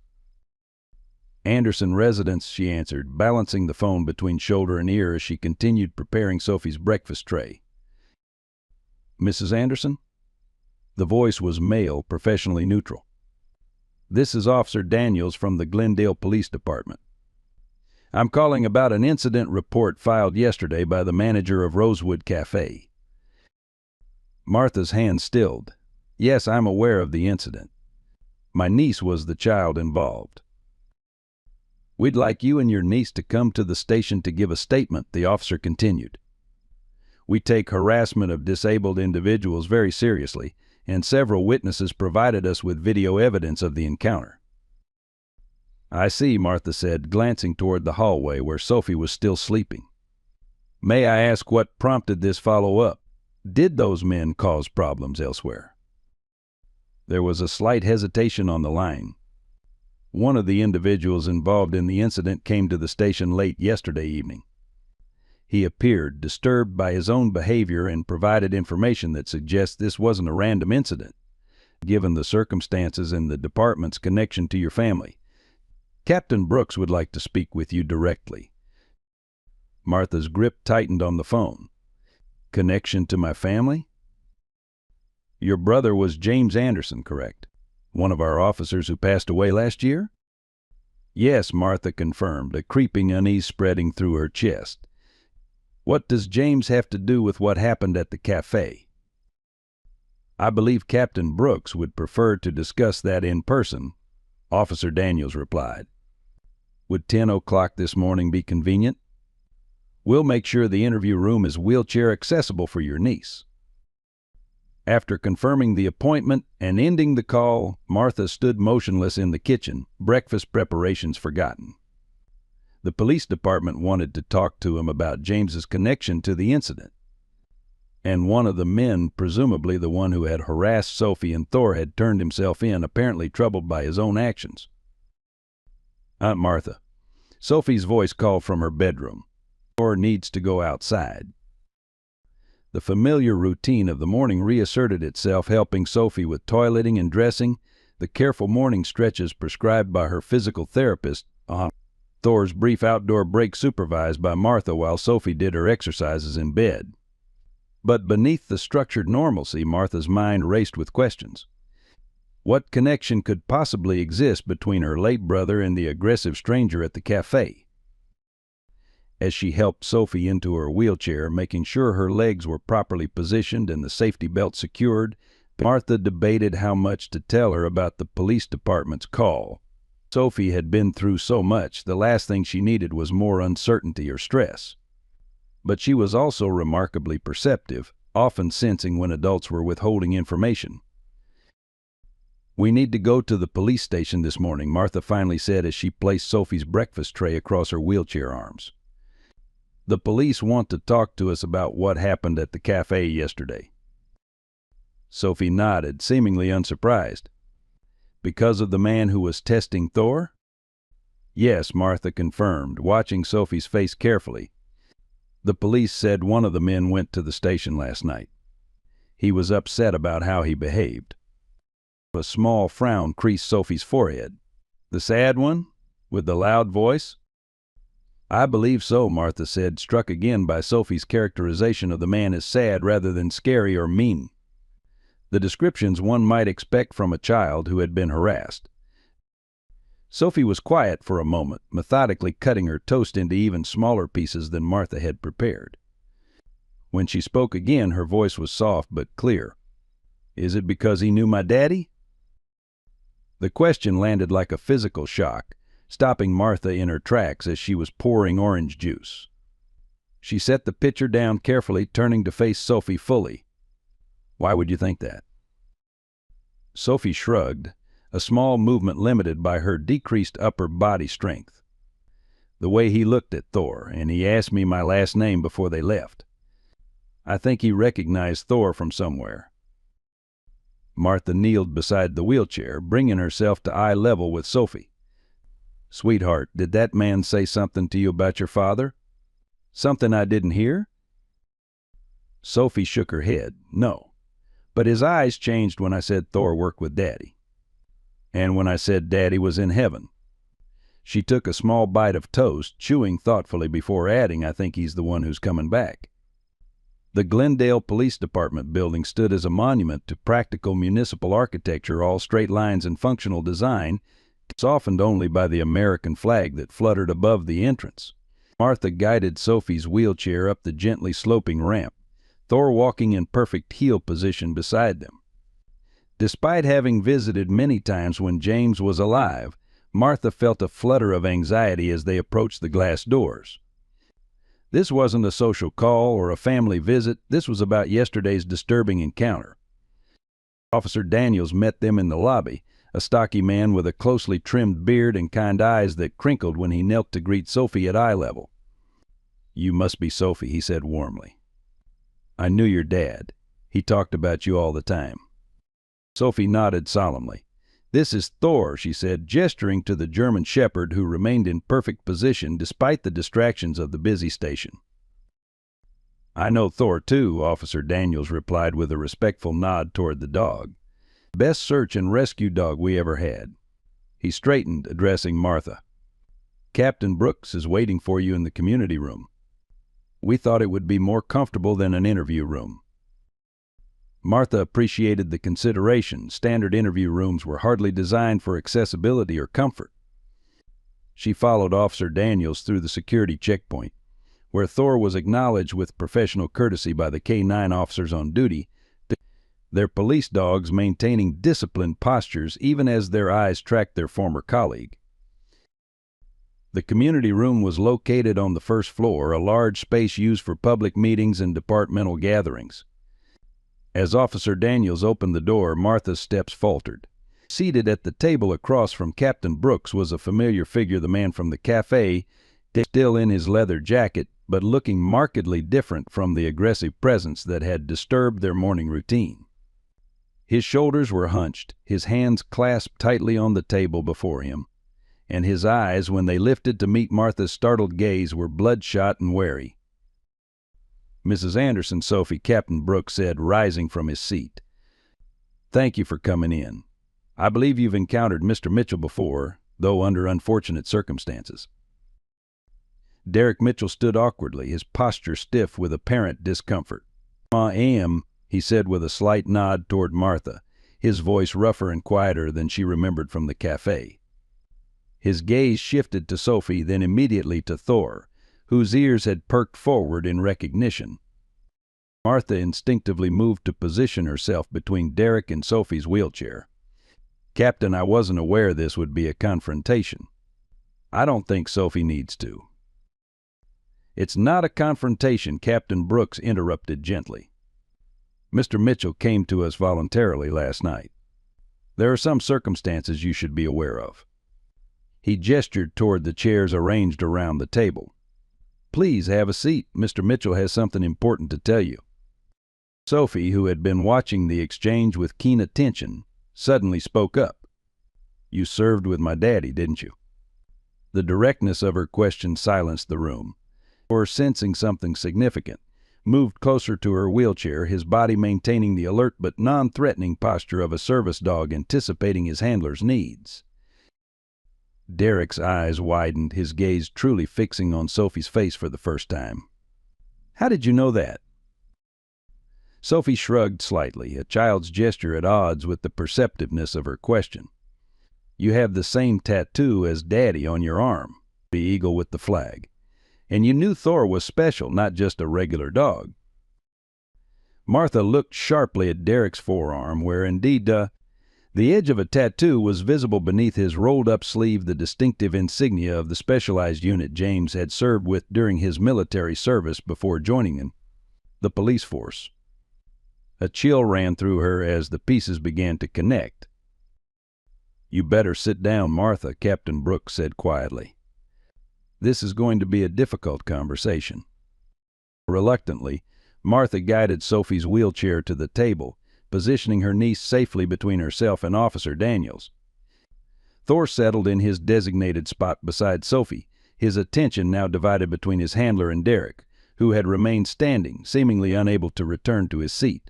"Anderson residence," she answered, balancing the phone between shoulder and ear as she continued preparing Sophie's breakfast tray. "Mrs. Anderson?" The voice was male, professionally neutral. "This is Officer Daniels from the Glendale Police Department. I'm calling about an incident report filed yesterday by the manager of Rosewood Cafe." Martha's hand stilled. "Yes, I'm aware of the incident." My niece was the child involved. We'd like you and your niece to come to the station to give a statement, the officer continued. We take harassment of disabled individuals very seriously, and several witnesses provided us with video evidence of the encounter. I see, Martha said, glancing toward the hallway where Sophie was still sleeping. May I ask what prompted this follow-up? Did those men cause problems elsewhere? There was a slight hesitation on the line. One of the individuals involved in the incident came to the station late yesterday evening. He appeared disturbed by his own behavior and provided information that suggests this wasn't a random incident, given the circumstances and the department's connection to your family. Captain Brooks would like to speak with you directly. Martha's grip tightened on the phone. Connection to my family? Your brother was James Anderson, correct? One of our officers who passed away last year? Yes, Martha confirmed, a creeping unease spreading through her chest. What does James have to do with what happened at the cafe? I believe Captain Brooks would prefer to discuss that in person, Officer Daniels replied. Would 10 o'clock this morning be convenient? We'll make sure the interview room is wheelchair accessible for your niece. After confirming the appointment and ending the call, Martha stood motionless in the kitchen, breakfast preparations forgotten. The police department wanted to talk to him about James's connection to the incident. And one of the men, presumably the one who had harassed Sophie and Thor, had turned himself in, apparently troubled by his own actions. Aunt Martha. Sophie's voice called from her bedroom. Thor needs to go outside. The familiar routine of the morning reasserted itself, helping Sophie with toileting and dressing, the careful morning stretches prescribed by her physical therapist, Thor's brief outdoor break supervised by Martha while Sophie did her exercises in bed. But beneath the structured normalcy, Martha's mind raced with questions. What connection could possibly exist between her late brother and the aggressive stranger at the cafe? As she helped Sophie into her wheelchair, making sure her legs were properly positioned and the safety belt secured, Martha debated how much to tell her about the police department's call. Sophie had been through so much, the last thing she needed was more uncertainty or stress. But she was also remarkably perceptive, often sensing when adults were withholding information. We need to go to the police station this morning, Martha finally said as she placed Sophie's breakfast tray across her wheelchair arms. The police want to talk to us about what happened at the cafe yesterday. Sophie nodded, seemingly unsurprised. Because of the man who was testing Thor? Yes, Martha confirmed, watching Sophie's face carefully. The police said one of the men went to the station last night. He was upset about how he behaved. A small frown creased Sophie's forehead. The sad one? With the loud voice? I believe so, Martha said, struck again by Sophie's characterization of the man as sad rather than scary or mean. The descriptions one might expect from a child who had been harassed. Sophie was quiet for a moment, methodically cutting her toast into even smaller pieces than Martha had prepared. When she spoke again, her voice was soft but clear. Is it because he knew my daddy? The question landed like a physical shock, stopping Martha in her tracks as she was pouring orange juice. She set the pitcher down carefully, turning to face Sophie fully. Why would you think that? Sophie shrugged, a small movement limited by her decreased upper body strength. The way he looked at Thor, and he asked me my last name before they left. I think he recognized Thor from somewhere. Martha kneeled beside the wheelchair, bringing herself to eye level with Sophie. Sweetheart, did that man say something to you about your father? Something I didn't hear? Sophie shook her head. No. But his eyes changed when I said Thor worked with Daddy. And when I said Daddy was in heaven. She took a small bite of toast, chewing thoughtfully before adding, I think he's the one who's coming back. The Glendale Police Department building stood as a monument to practical municipal architecture, all straight lines and functional design, softened only by the American flag that fluttered above the entrance. Martha guided Sophie's wheelchair up the gently sloping ramp, Thor walking in perfect heel position beside them. Despite having visited many times when James was alive, Martha felt a flutter of anxiety as they approached the glass doors. This wasn't a social call or a family visit. This was about yesterday's disturbing encounter. Officer Daniels met them in the lobby, a stocky man with a closely trimmed beard and kind eyes that crinkled when he knelt to greet Sophie at eye level. "You must be Sophie," he said warmly. "I knew your dad. He talked about you all the time." Sophie nodded solemnly. "This is Thor," she said, gesturing to the German shepherd who remained in perfect position despite the distractions of the busy station. "I know Thor, too," Officer Daniels replied with a respectful nod toward the dog. "Best search and rescue dog we ever had." He straightened, addressing Martha. "Captain Brooks is waiting for you in the community room. We thought it would be more comfortable than an interview room." Martha appreciated the consideration. Standard interview rooms were hardly designed for accessibility or comfort. She followed Officer Daniels through the security checkpoint, where Thor was acknowledged with professional courtesy by the K-9 officers on duty, their police dogs maintaining disciplined postures even as their eyes tracked their former colleague. The community room was located on the first floor, a large space used for public meetings and departmental gatherings. As Officer Daniels opened the door, Martha's steps faltered. Seated at the table across from Captain Brooks was a familiar figure, the man from the cafe, still in his leather jacket, but looking markedly different from the aggressive presence that had disturbed their morning routine. His shoulders were hunched, his hands clasped tightly on the table before him, and his eyes, when they lifted to meet Martha's startled gaze, were bloodshot and wary. "Mrs. Anderson, Sophie," Captain Brooks said, rising from his seat. "Thank you for coming in. I believe you've encountered Mr. Mitchell before, though under unfortunate circumstances." Derek Mitchell stood awkwardly, his posture stiff with apparent discomfort. "I am," he said with a slight nod toward Martha, his voice rougher and quieter than she remembered from the cafe. His gaze shifted to Sophie, then immediately to Thor, whose ears had perked forward in recognition. Martha instinctively moved to position herself between Derek and Sophie's wheelchair. "Captain, I wasn't aware this would be a confrontation." "I don't think Sophie needs to." "It's not a confrontation," Captain Brooks interrupted gently. "Mr. Mitchell came to us voluntarily last night. There are some circumstances you should be aware of." He gestured toward the chairs arranged around the table. "Please have a seat. Mr. Mitchell has something important to tell you." Sophie, who had been watching the exchange with keen attention, suddenly spoke up. "You served with my daddy, didn't you?" The directness of her question silenced the room. Or, sensing something significant, moved closer to her wheelchair, his body maintaining the alert but non-threatening posture of a service dog anticipating his handler's needs. Derek's eyes widened, his gaze truly fixing on Sophie's face for the first time. "How did you know that?" Sophie shrugged slightly, a child's gesture at odds with the perceptiveness of her question. "You have the same tattoo as Daddy on your arm, the eagle with the flag. And you knew Thor was special, not just a regular dog." Martha looked sharply at Derek's forearm, where indeed the edge of a tattoo was visible beneath his rolled-up sleeve, the distinctive insignia of the specialized unit James had served with during his military service before joining them, the police force. A chill ran through her as the pieces began to connect. "You better sit down, Martha," Captain Brooks said quietly. "This is going to be a difficult conversation." Reluctantly, Martha guided Sophie's wheelchair to the table, positioning her niece safely between herself and Officer Daniels. Thor settled in his designated spot beside Sophie, his attention now divided between his handler and Derek, who had remained standing, seemingly unable to return to his seat.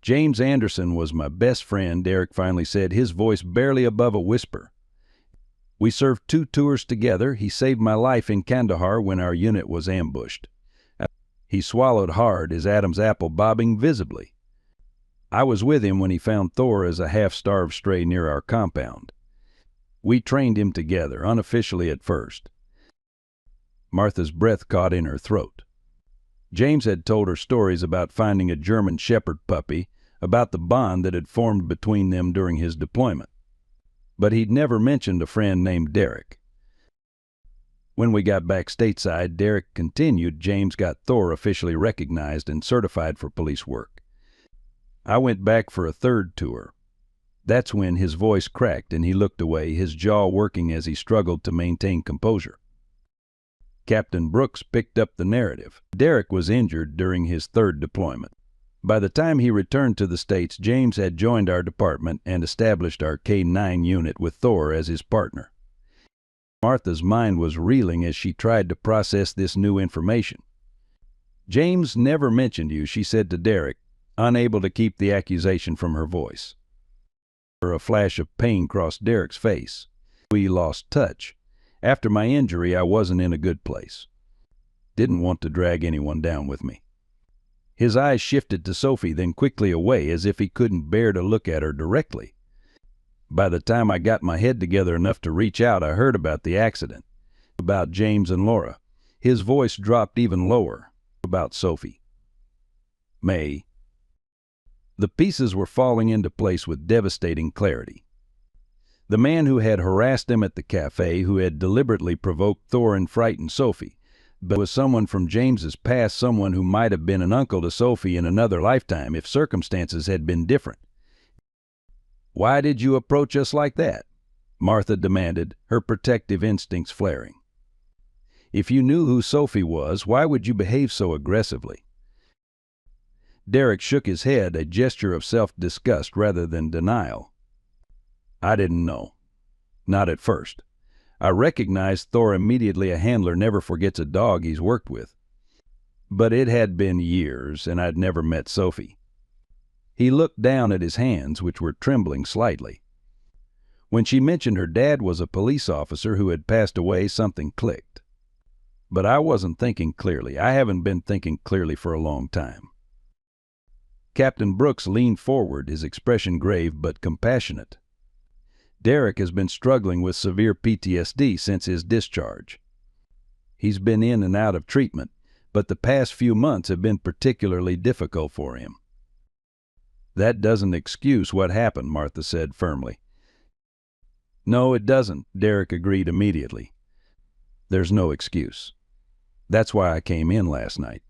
"James Anderson was my best friend," Derek finally said, his voice barely above a whisper. "We served 2 tours together. He saved my life in Kandahar when our unit was ambushed." He swallowed hard, his Adam's apple bobbing visibly. "I was with him when he found Thor as a half-starved stray near our compound. We trained him together, unofficially at first." Martha's breath caught in her throat. James had told her stories about finding a German shepherd puppy, about the bond that had formed between them during his deployment. But he'd never mentioned a friend named Derek. When we got back stateside, Derek continued, James got Thor officially recognized and certified for police work. I went back for a third tour. That's when his voice cracked and he looked away, his jaw working as he struggled to maintain composure. Captain Brooks picked up the narrative. Derek was injured during his third deployment. By the time he returned to the States, James had joined our department and established our K-9 unit with Thor as his partner. Martha's mind was reeling as she tried to process this new information. "James never mentioned you," she said to Derek, unable to keep the accusation from her voice. A flash of pain crossed Derek's face. "We lost touch. After my injury, I wasn't in a good place. Didn't want to drag anyone down with me." His eyes shifted to Sophie, then quickly away, as if he couldn't bear to look at her directly. "By the time I got my head together enough to reach out, I heard about the accident. About James and Laura." His voice dropped even lower. "About Sophie. May." The pieces were falling into place with devastating clarity. The man who had harassed them at the cafe, who had deliberately provoked Thor and frightened Sophie, but was someone from James's past, someone who might have been an uncle to Sophie in another lifetime if circumstances had been different. "Why did you approach us like that?" Martha demanded, her protective instincts flaring. "If you knew who Sophie was, why would you behave so aggressively?" Derek shook his head, a gesture of self-disgust rather than denial. "I didn't know. Not at first. I recognized Thor immediately. A handler never forgets a dog he's worked with. But it had been years, and I'd never met Sophie." He looked down at his hands, which were trembling slightly. When she mentioned her dad was a police officer who had passed away, something clicked. But I wasn't thinking clearly. I haven't been thinking clearly for a long time. Captain Brooks leaned forward, his expression grave but compassionate. "Derek has been struggling with severe PTSD since his discharge. He's been in and out of treatment, but the past few months have been particularly difficult for him." "That doesn't excuse what happened," Martha said firmly. "No, it doesn't," Derek agreed immediately. "There's no excuse. That's why I came in last night.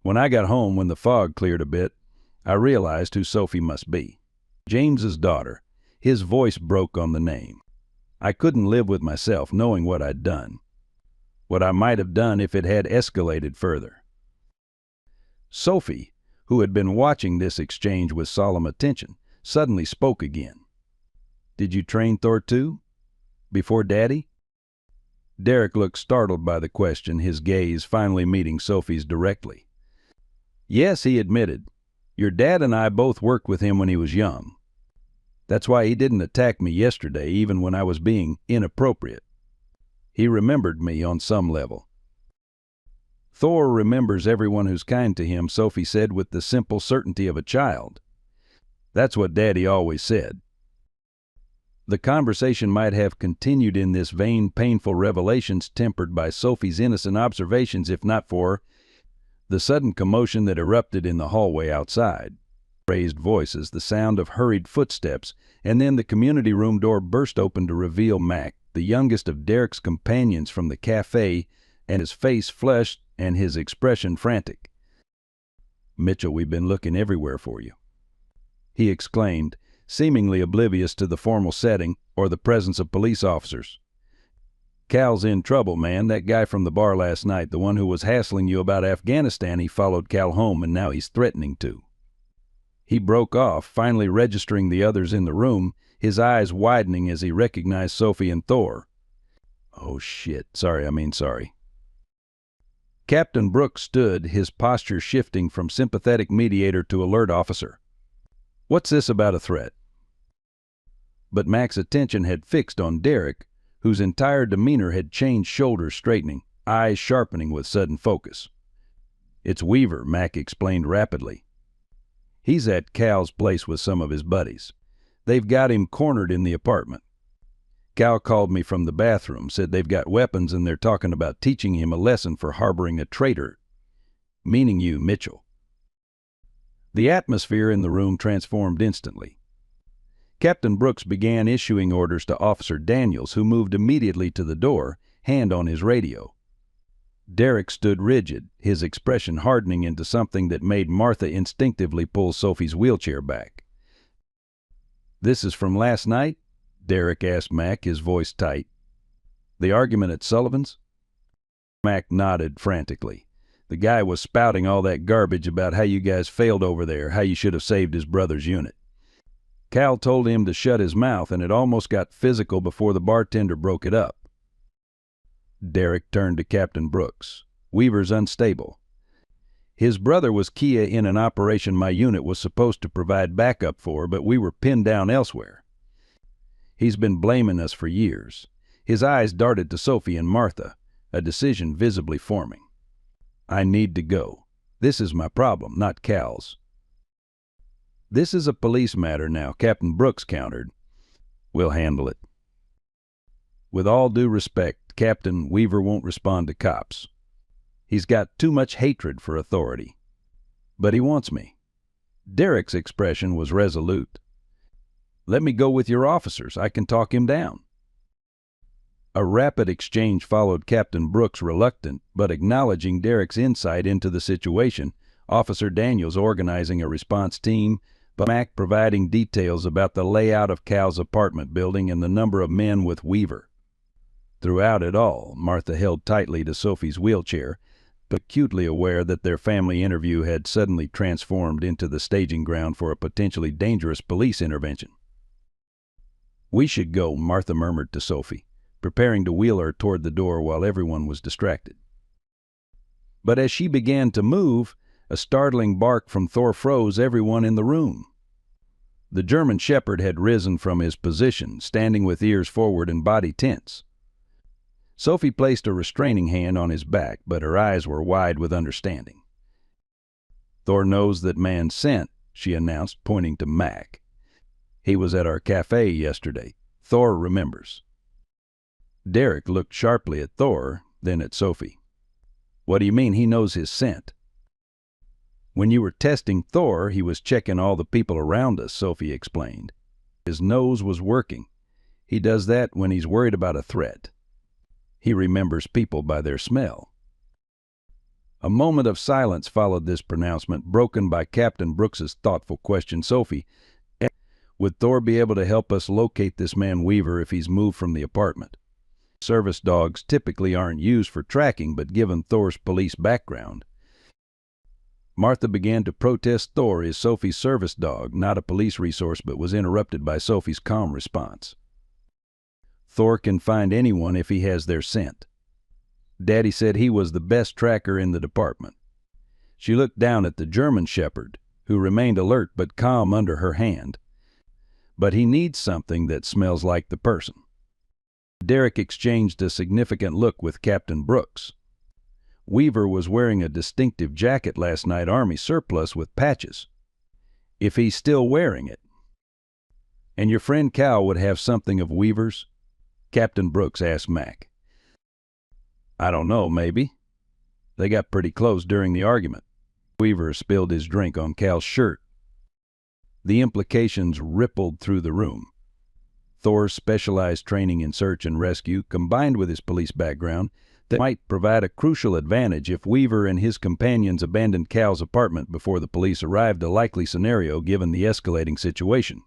When I got home, when the fog cleared a bit, I realized who Sophie must be. James's daughter." His voice broke on the name. "I couldn't live with myself knowing what I'd done. What I might have done if it had escalated further." Sophie, who had been watching this exchange with solemn attention, suddenly spoke again. "Did you train Thor too? Before Daddy?" Derek looked startled by the question, his gaze finally meeting Sophie's directly. "Yes," he admitted. "Your dad and I both worked with him when he was young. That's why he didn't attack me yesterday, even when I was being inappropriate. He remembered me on some level." "Thor remembers everyone who's kind to him," Sophie said with the simple certainty of a child. "That's what Daddy always said." The conversation might have continued in this vein, painful revelations tempered by Sophie's innocent observations, if not for the sudden commotion that erupted in the hallway outside. Raised voices, the sound of hurried footsteps, and then the community room door burst open to reveal Mac, the youngest of Derek's companions from the cafe, and his face flushed and his expression frantic. "Mitchell, we've been looking everywhere for you," he exclaimed, seemingly oblivious to the formal setting or the presence of police officers. "Cal's in trouble, man. That guy from the bar last night, the one who was hassling you about Afghanistan, he followed Cal home, and now he's threatening to." He broke off, finally registering the others in the room, his eyes widening as he recognized Sophie and Thor. "Oh, shit. Sorry. Captain Brooks stood, his posture shifting from sympathetic mediator to alert officer. "What's this about a threat?" But Mac's attention had fixed on Derek, whose entire demeanor had changed, shoulders straightening, eyes sharpening with sudden focus. "It's Weaver," Mac explained rapidly. "He's at Cal's place with some of his buddies. They've got him cornered in the apartment. Cal called me from the bathroom, said they've got weapons and they're talking about teaching him a lesson for harboring a traitor. Meaning you, Mitchell." The atmosphere in the room transformed instantly. Captain Brooks began issuing orders to Officer Daniels, who moved immediately to the door, hand on his radio. Derek stood rigid, his expression hardening into something that made Martha instinctively pull Sophie's wheelchair back. "This is from last night?" Derek asked Mac, his voice tight. "The argument at Sullivan's?" Mac nodded frantically. The guy was spouting all that garbage about how you guys failed over there, how you should have saved his brother's unit. Cal told him to shut his mouth, and it almost got physical before the bartender broke it up. Derek turned to Captain Brooks. "Weaver's unstable. His brother was key in an operation my unit was supposed to provide backup for, but we were pinned down elsewhere. He's been blaming us for years." His eyes darted to Sophie and Martha, a decision visibly forming. "I need to go. This is my problem, not Cal's." "This is a police matter now," Captain Brooks countered. "We'll handle it." "With all due respect, Captain, Weaver won't respond to cops. He's got too much hatred for authority. But he wants me." Derek's expression was resolute. "Let me go with your officers. I can talk him down." A rapid exchange followed, Captain Brooks reluctant, but acknowledging Derek's insight into the situation, Officer Daniels organizing a response team, but Mac providing details about the layout of Cal's apartment building and the number of men with Weaver. Throughout it all, Martha held tightly to Sophie's wheelchair, but acutely aware that their family interview had suddenly transformed into the staging ground for a potentially dangerous police intervention. "We should go," Martha murmured to Sophie, preparing to wheel her toward the door while everyone was distracted. But as she began to move, a startling bark from Thor froze everyone in the room. The German Shepherd had risen from his position, standing with ears forward and body tense. Sophie placed a restraining hand on his back, but her eyes were wide with understanding. "Thor knows that man's scent," she announced, pointing to Mac. "He was at our cafe yesterday. Thor remembers." Derek looked sharply at Thor, then at Sophie. "What do you mean he knows his scent?" "When you were testing Thor, he was checking all the people around us," Sophie explained. "His nose was working. He does that when he's worried about a threat. He remembers people by their smell." A moment of silence followed this pronouncement, broken by Captain Brooks's thoughtful question. "Sophie, would Thor be able to help us locate this man Weaver if he's moved from the apartment? Service dogs typically aren't used for tracking, but given Thor's police background..." Martha began to protest Thor is Sophie's service dog, not a police resource, but was interrupted by Sophie's calm response. "Thor can find anyone if he has their scent. Daddy said he was the best tracker in the department." She looked down at the German Shepherd, who remained alert but calm under her hand. "But he needs something that smells like the person." Derek exchanged a significant look with Captain Brooks. "Weaver was wearing a distinctive jacket last night, Army surplus with patches. If he's still wearing it. And your friend Cal would have something of Weaver's?" Captain Brooks asked Mac. "I don't know, maybe. They got pretty close during the argument." Weaver spilled his drink on Cal's shirt. The implications rippled through the room. Thor's specialized training in search and rescue, combined with his police background, that might provide a crucial advantage if Weaver and his companions abandoned Cal's apartment before the police arrived, a likely scenario given the escalating situation.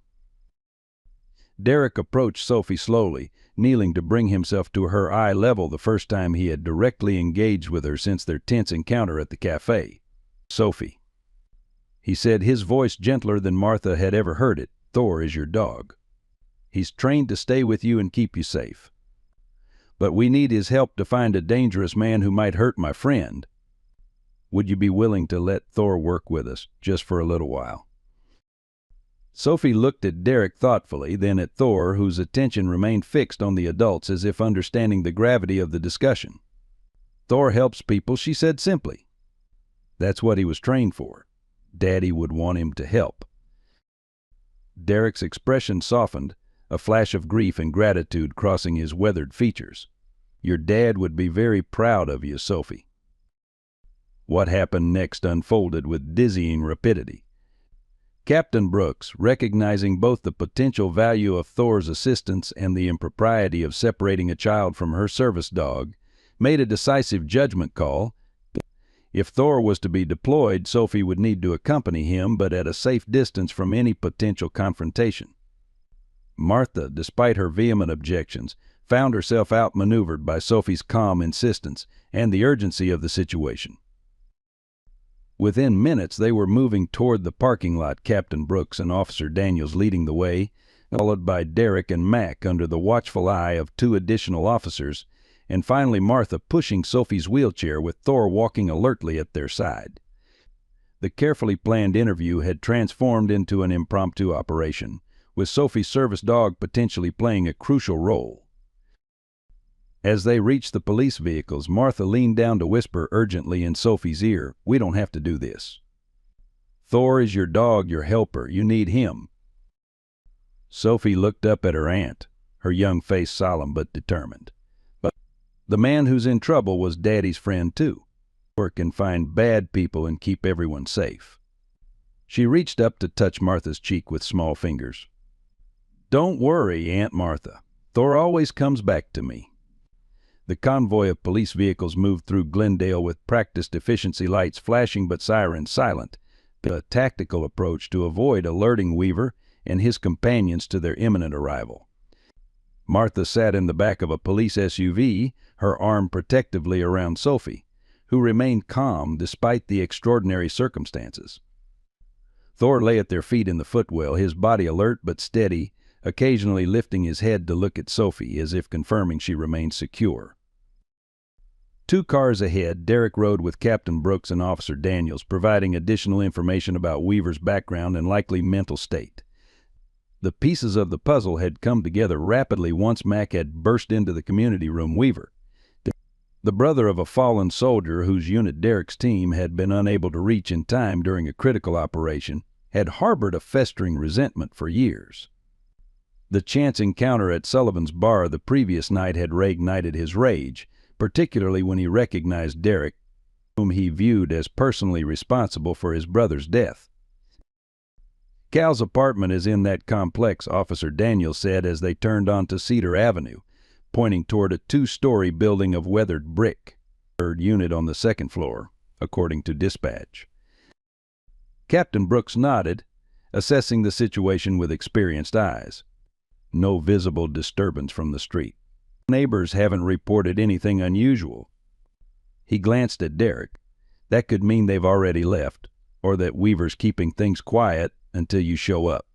Derek approached Sophie slowly, kneeling to bring himself to her eye level, the first time he had directly engaged with her since their tense encounter at the cafe. "Sophie," he said, his voice gentler than Martha had ever heard it, "Thor is your dog. He's trained to stay with you and keep you safe. But we need his help to find a dangerous man who might hurt my friend. Would you be willing to let Thor work with us, just for a little while?" Sophie looked at Derek thoughtfully, then at Thor, whose attention remained fixed on the adults as if understanding the gravity of the discussion. "Thor helps people," she said simply. "That's what he was trained for. Daddy would want him to help." Derek's expression softened, a flash of grief and gratitude crossing his weathered features. "Your dad would be very proud of you, Sophie." What happened next unfolded with dizzying rapidity. Captain Brooks, recognizing both the potential value of Thor's assistance and the impropriety of separating a child from her service dog, made a decisive judgment call. If Thor was to be deployed, Sophie would need to accompany him, but at a safe distance from any potential confrontation. Martha, despite her vehement objections, found herself outmaneuvered by Sophie's calm insistence and the urgency of the situation. Within minutes, they were moving toward the parking lot, Captain Brooks and Officer Daniels leading the way, followed by Derek and Mac under the watchful eye of 2 additional officers, and finally Martha pushing Sophie's wheelchair with Thor walking alertly at their side. The carefully planned interview had transformed into an impromptu operation, with Sophie's service dog potentially playing a crucial role. As they reached the police vehicles, Martha leaned down to whisper urgently in Sophie's ear, "We don't have to do this. Thor is your dog, your helper. You need him." Sophie looked up at her aunt, her young face solemn but determined. But the man who's in trouble was Daddy's friend too. Thor can find bad people and keep everyone safe. She reached up to touch Martha's cheek with small fingers. "Don't worry, Aunt Martha. Thor always comes back to me." The convoy of police vehicles moved through Glendale with practiced efficiency lights flashing but sirens silent, a tactical approach to avoid alerting Weaver and his companions to their imminent arrival. Martha sat in the back of a police SUV, her arm protectively around Sophie, who remained calm despite the extraordinary circumstances. Thor lay at their feet in the footwell, his body alert but steady, occasionally lifting his head to look at Sophie as if confirming she remained secure. 2 cars ahead, Derek rode with Captain Brooks and Officer Daniels, providing additional information about Weaver's background and likely mental state. The pieces of the puzzle had come together rapidly once Mac had burst into the community room. Weaver, the brother of a fallen soldier whose unit Derek's team had been unable to reach in time during a critical operation, had harbored a festering resentment for years. The chance encounter at Sullivan's bar the previous night had reignited his rage, particularly when he recognized Derek, whom he viewed as personally responsible for his brother's death. "Cal's apartment is in that complex," Officer Daniels said as they turned onto Cedar Avenue, pointing toward a 2-story building of weathered brick, third unit on the 2nd floor, according to dispatch. Captain Brooks nodded, assessing the situation with experienced eyes. No visible disturbance from the street. Neighbors haven't reported anything unusual. He glanced at Derek. That could mean they've already left, or that Weaver's keeping things quiet until you show up.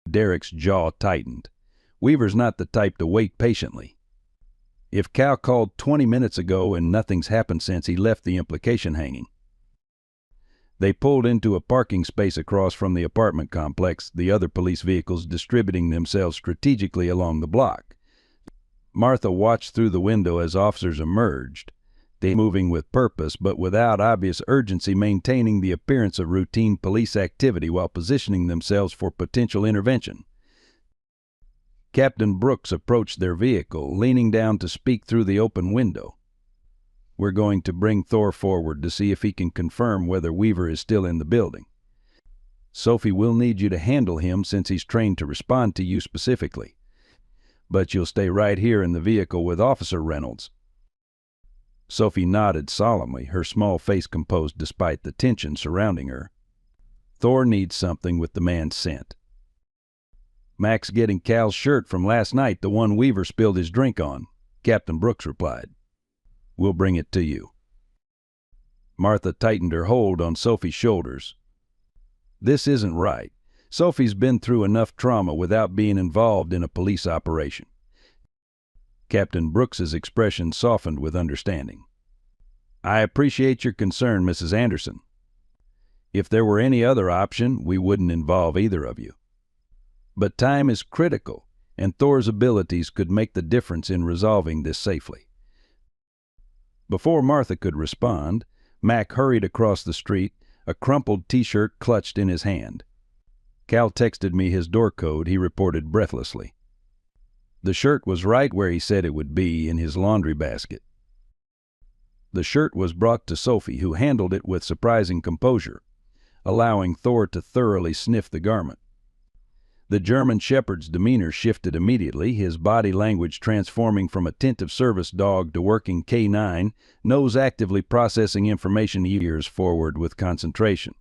Derek's jaw tightened. Weaver's not the type to wait patiently. If Cal called 20 minutes ago and nothing's happened since, he left the implication hanging. They pulled into a parking space across from the apartment complex, the other police vehicles distributing themselves strategically along the block. Martha watched through the window as officers emerged, they moving with purpose but without obvious urgency, maintaining the appearance of routine police activity while positioning themselves for potential intervention. Captain Brooks approached their vehicle, leaning down to speak through the open window. "We're going to bring Thor forward to see if he can confirm whether Weaver is still in the building. Sophie will need you to handle him since he's trained to respond to you specifically. But you'll stay right here in the vehicle with Officer Reynolds." Sophie nodded solemnly, her small face composed despite the tension surrounding her. "Thor needs something with the man's scent. Mac's getting Cal's shirt from last night, the one Weaver spilled his drink on," Captain Brooks replied. "We'll bring it to you." Martha tightened her hold on Sophie's shoulders. "This isn't right. Sophie's been through enough trauma without being involved in a police operation." Captain Brooks's expression softened with understanding. "I appreciate your concern, Mrs. Anderson. If there were any other option, we wouldn't involve either of you. But time is critical, and Thor's abilities could make the difference in resolving this safely." Before Martha could respond, Mac hurried across the street, a crumpled T-shirt clutched in his hand. "Cal texted me his door code," he reported breathlessly. The shirt was right where he said it would be, in his laundry basket. The shirt was brought to Sophie, who handled it with surprising composure. allowing Thor to thoroughly sniff the garment. The German Shepherd's demeanor shifted immediately, his body language transforming from attentive service dog to working canine, nose actively processing information, ears forward with concentration.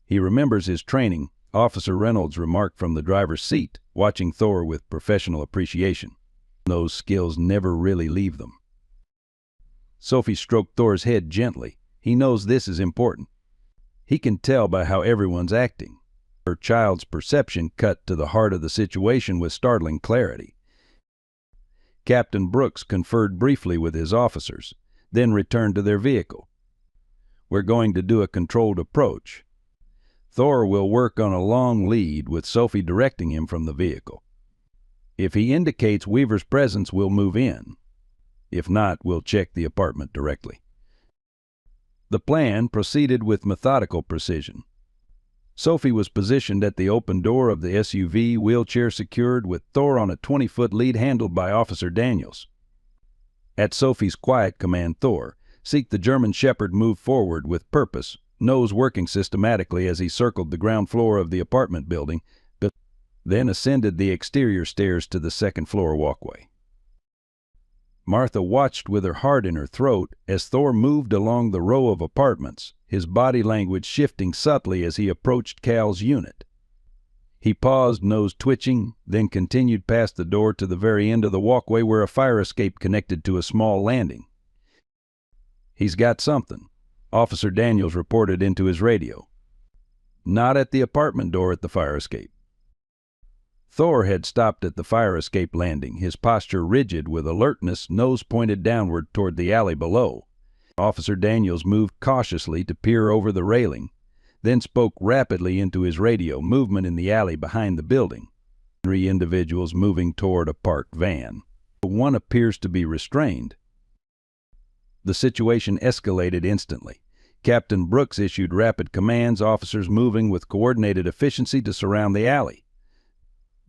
He remembers his training, Officer Reynolds remarked from the driver's seat, watching Thor with professional appreciation. Those skills never really leave them. Sophie stroked Thor's head gently. He knows this is important. He can tell by how everyone's acting. Her child's perception cut to the heart of the situation with startling clarity. Captain Brooks conferred briefly with his officers, then returned to their vehicle. "We're going to do a controlled approach. Thor will work on a long lead with Sophie directing him from the vehicle. If he indicates Weaver's presence, we'll move in. If not, we'll check the apartment directly." The plan proceeded with methodical precision. Sophie was positioned at the open door of the SUV, wheelchair secured, with Thor on a 20-foot lead handled by Officer Daniels. At Sophie's quiet command, Thor, seek the German Shepherd, moved forward with purpose, nose working systematically as he circled the ground floor of the apartment building, but then ascended the exterior stairs to the second-floor walkway. Martha watched with her heart in her throat as Thor moved along the row of apartments, his body language shifting subtly as he approached Cal's unit. He paused, nose twitching, then continued past the door to the very end of the walkway where a fire escape connected to a small landing. "He's got something," Officer Daniels reported into his radio. "Not at the apartment door at the fire escape." Thor had stopped at the fire escape landing, his posture rigid with alertness, nose pointed downward toward the alley below. Officer Daniels moved cautiously to peer over the railing, then spoke rapidly into his radio. "Movement in the alley behind the building. 3 individuals moving toward a parked van. One appears to be restrained." The situation escalated instantly. Captain Brooks issued rapid commands, officers moving with coordinated efficiency to surround the alley.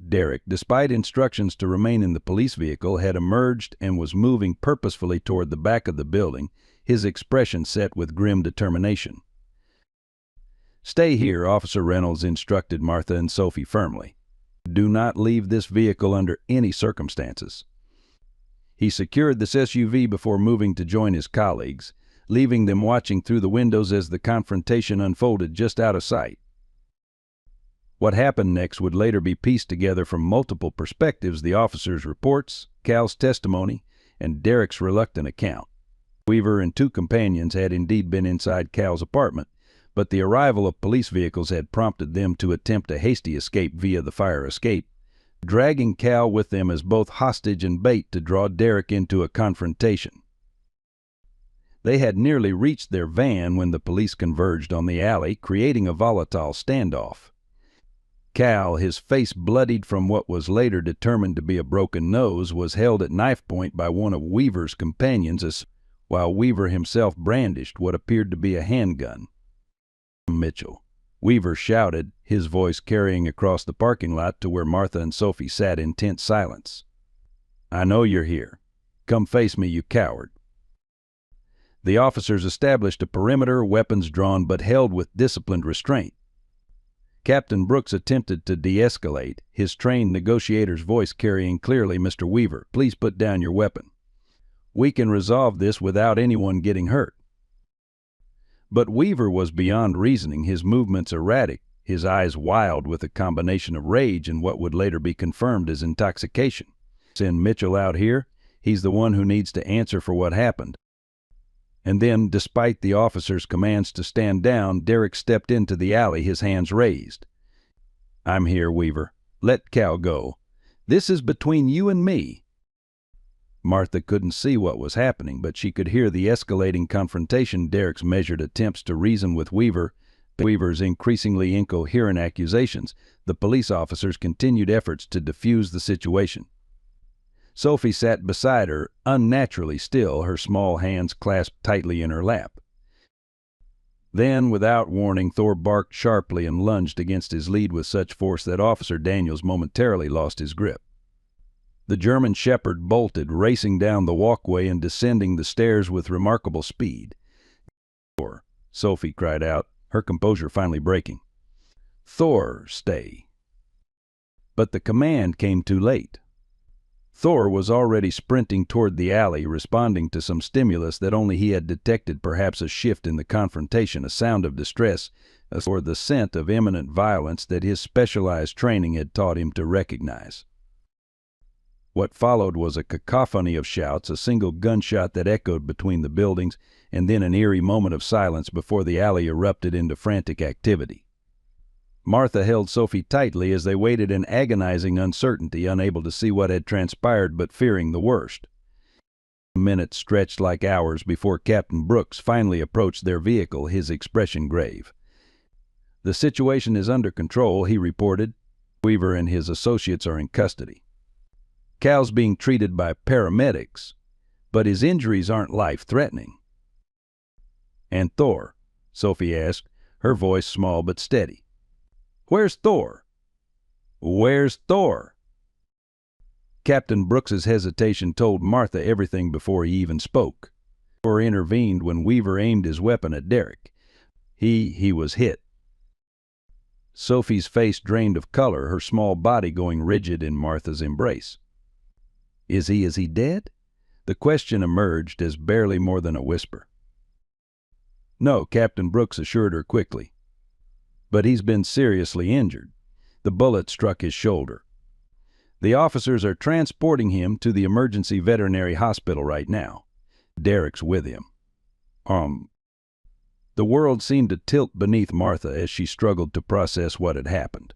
Derek, despite instructions to remain in the police vehicle, had emerged and was moving purposefully toward the back of the building, his expression set with grim determination. "Stay here," Officer Reynolds instructed Martha and Sophie firmly. "Do not leave this vehicle under any circumstances." He secured this SUV before moving to join his colleagues, leaving them watching through the windows as the confrontation unfolded just out of sight. What happened next would later be pieced together from multiple perspectives: the officers' reports, Cal's testimony, and Derek's reluctant account. Weaver and 2 companions had indeed been inside Cal's apartment, but the arrival of police vehicles had prompted them to attempt a hasty escape via the fire escape, dragging Cal with them as both hostage and bait to draw Derek into a confrontation. They had nearly reached their van when the police converged on the alley, creating a volatile standoff. Cal, his face bloodied from what was later determined to be a broken nose, was held at knife point by one of Weaver's companions, while Weaver himself brandished what appeared to be a handgun. "Mitchell," Weaver shouted, his voice carrying across the parking lot to where Martha and Sophie sat in tense silence. "I know you're here. Come face me, you coward." The officers established a perimeter, weapons drawn, but held with disciplined restraint. Captain Brooks attempted to de-escalate, his trained negotiator's voice carrying clearly, "Mr. Weaver, please put down your weapon. We can resolve this without anyone getting hurt." But Weaver was beyond reasoning, his movements erratic, his eyes wild with a combination of rage and what would later be confirmed as intoxication. "Send Mitchell out here. He's the one who needs to answer for what happened." And then, despite the officer's commands to stand down, Derek stepped into the alley, his hands raised. "I'm here, Weaver. Let Cal go. This is between you and me." Martha couldn't see what was happening, but she could hear the escalating confrontation, Derek's measured attempts to reason with Weaver, Weaver's increasingly incoherent accusations, the police officers' continued efforts to defuse the situation. Sophie sat beside her, unnaturally still, her small hands clasped tightly in her lap. Then, without warning, Thor barked sharply and lunged against his lead with such force that Officer Daniels momentarily lost his grip. The German Shepherd bolted, racing down the walkway and descending the stairs with remarkable speed. "Sophie," cried out, her composure finally breaking. "Thor, stay." But the command came too late. Thor was already sprinting toward the alley, responding to some stimulus that only he had detected, perhaps a shift in the confrontation, a sound of distress, or the scent of imminent violence that his specialized training had taught him to recognize. What followed was a cacophony of shouts, a single gunshot that echoed between the buildings, and then an eerie moment of silence before the alley erupted into frantic activity. Martha held Sophie tightly as they waited in agonizing uncertainty, unable to see what had transpired but fearing the worst. Minutes stretched like hours before Captain Brooks finally approached their vehicle, his expression grave. "The situation is under control," he reported. "Weaver and his associates are in custody. Cal's being treated by paramedics, but his injuries aren't life-threatening." "And Thor?" Sophie asked, her voice small but steady. "Where's Thor?" "Where's Thor?" Captain Brooks's hesitation told Martha everything before he even spoke. Thor intervened when Weaver aimed his weapon at Derek. He was hit. Sophie's face drained of color, her small body going rigid in Martha's embrace. Is he dead?" The question emerged as barely more than a whisper. "No," Captain Brooks assured her quickly. "But he's been seriously injured. The bullet struck his shoulder. The officers are transporting him to the emergency veterinary hospital right now. Derek's with him." The world seemed to tilt beneath Martha as she struggled to process what had happened.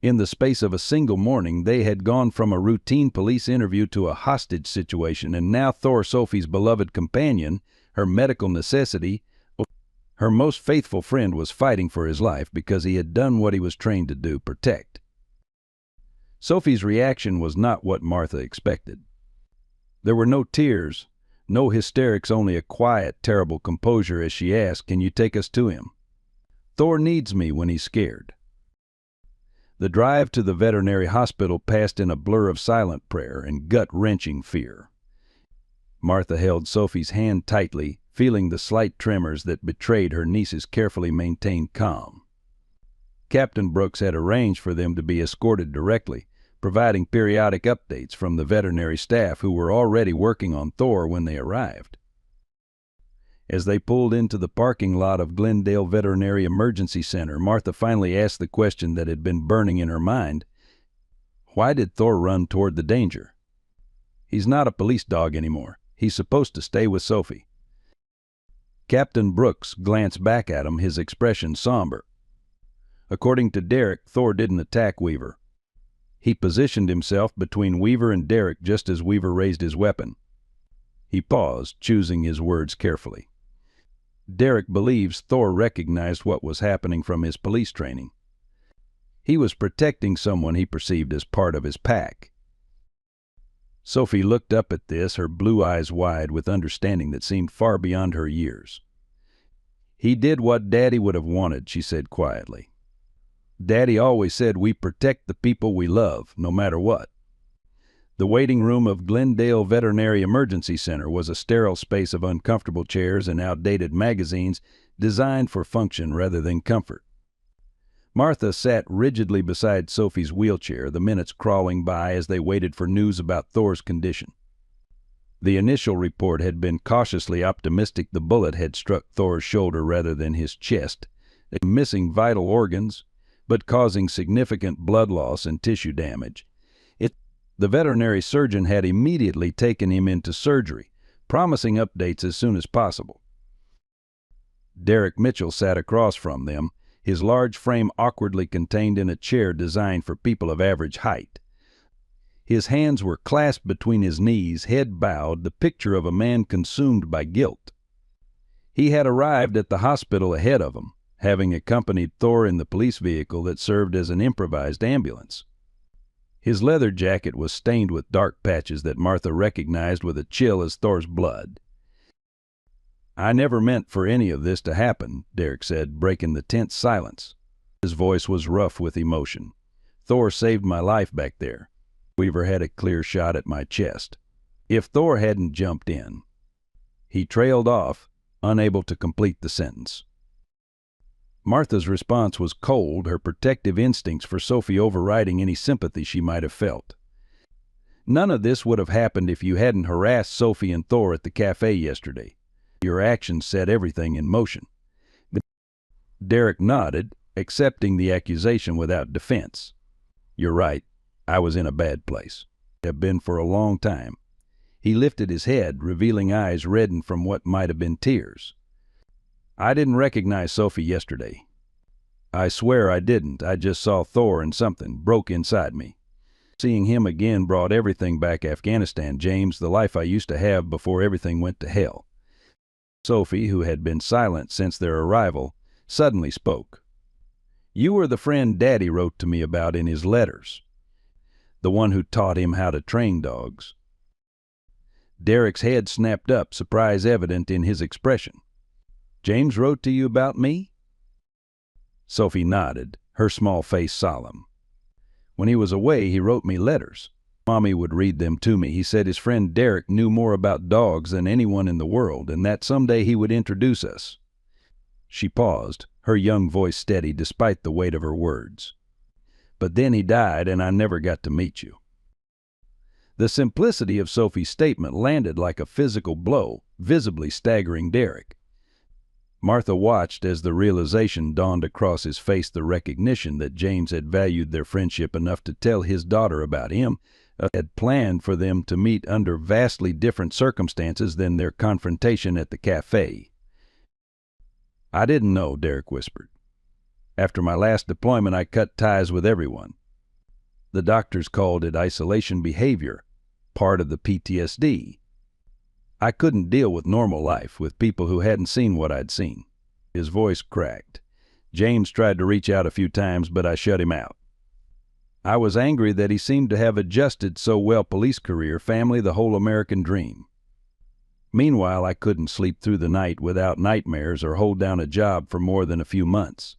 In the space of a single morning, they had gone from a routine police interview to a hostage situation, and now Thor, Sophie's beloved companion, her medical necessity, her most faithful friend, was fighting for his life because he had done what he was trained to do, protect. Sophie's reaction was not what Martha expected. There were no tears, no hysterics, only a quiet, terrible composure as she asked, "Can you take us to him? Thor needs me when he's scared." The drive to the veterinary hospital passed in a blur of silent prayer and gut-wrenching fear. Martha held Sophie's hand tightly, feeling the slight tremors that betrayed her niece's carefully maintained calm. Captain Brooks had arranged for them to be escorted directly, providing periodic updates from the veterinary staff who were already working on Thor when they arrived. As they pulled into the parking lot of Glendale Veterinary Emergency Center, Martha finally asked the question that had been burning in her mind. Why did Thor run toward the danger? He's not a police dog anymore. He's supposed to stay with Sophie. Captain Brooks glanced back at him, his expression somber. According to Derek, Thor didn't attack Weaver. He positioned himself between Weaver and Derek just as Weaver raised his weapon. He paused, choosing his words carefully. Derek believes Thor recognized what was happening from his police training. He was protecting someone he perceived as part of his pack. Sophie looked up at this, her blue eyes wide with understanding that seemed far beyond her years. "He did what Daddy would have wanted," she said quietly. "Daddy always said we protect the people we love, no matter what." The waiting room of Glendale Veterinary Emergency Center was a sterile space of uncomfortable chairs and outdated magazines designed for function rather than comfort. Martha sat rigidly beside Sophie's wheelchair, the minutes crawling by as they waited for news about Thor's condition. The initial report had been cautiously optimistic. The bullet had struck Thor's shoulder rather than his chest, missing vital organs, but causing significant blood loss and tissue damage. The veterinary surgeon had immediately taken him into surgery, promising updates as soon as possible. Derek Mitchell sat across from them, his large frame awkwardly contained in a chair designed for people of average height. His hands were clasped between his knees, head bowed, the picture of a man consumed by guilt. He had arrived at the hospital ahead of them, having accompanied Thor in the police vehicle that served as an improvised ambulance. His leather jacket was stained with dark patches that Martha recognized with a chill as Thor's blood. "I never meant for any of this to happen," Derek said, breaking the tense silence. His voice was rough with emotion. "Thor saved my life back there. Weaver had a clear shot at my chest. If Thor hadn't jumped in..." He trailed off, unable to complete the sentence. Martha's response was cold, her protective instincts for Sophie overriding any sympathy she might have felt. None of this would have happened if you hadn't harassed Sophie and Thor at the cafe yesterday. Your actions set everything in motion. Derek nodded, accepting the accusation without defense. You're right. I was in a bad place. Have been for a long time. He lifted his head, revealing eyes reddened from what might have been tears. I didn't recognize Sophie yesterday. I swear I didn't. I just saw Thor and something broke inside me. Seeing him again brought everything back. Afghanistan, James, the life I used to have before everything went to hell. Sophie, who had been silent since their arrival, suddenly spoke. You were the friend Daddy wrote to me about in his letters. The one who taught him how to train dogs. Derek's head snapped up, surprise evident in his expression. James wrote to you about me? Sophie nodded, her small face solemn. When he was away, he wrote me letters. Mommy would read them to me. He said his friend Derek knew more about dogs than anyone in the world, and that someday he would introduce us. She paused, her young voice steady despite the weight of her words. But then he died, and I never got to meet you. The simplicity of Sophie's statement landed like a physical blow, visibly staggering Derek. Martha watched as the realization dawned across his face, the recognition that James had valued their friendship enough to tell his daughter about him, had planned for them to meet under vastly different circumstances than their confrontation at the cafe. I didn't know, Derek whispered. After my last deployment, I cut ties with everyone. The doctors called it isolation behavior, part of the PTSD. I couldn't deal with normal life, with people who hadn't seen what I'd seen. His voice cracked. James tried to reach out a few times, but I shut him out. I was angry that he seemed to have adjusted so well. Police career, family, the whole American dream. Meanwhile, I couldn't sleep through the night without nightmares or hold down a job for more than a few months.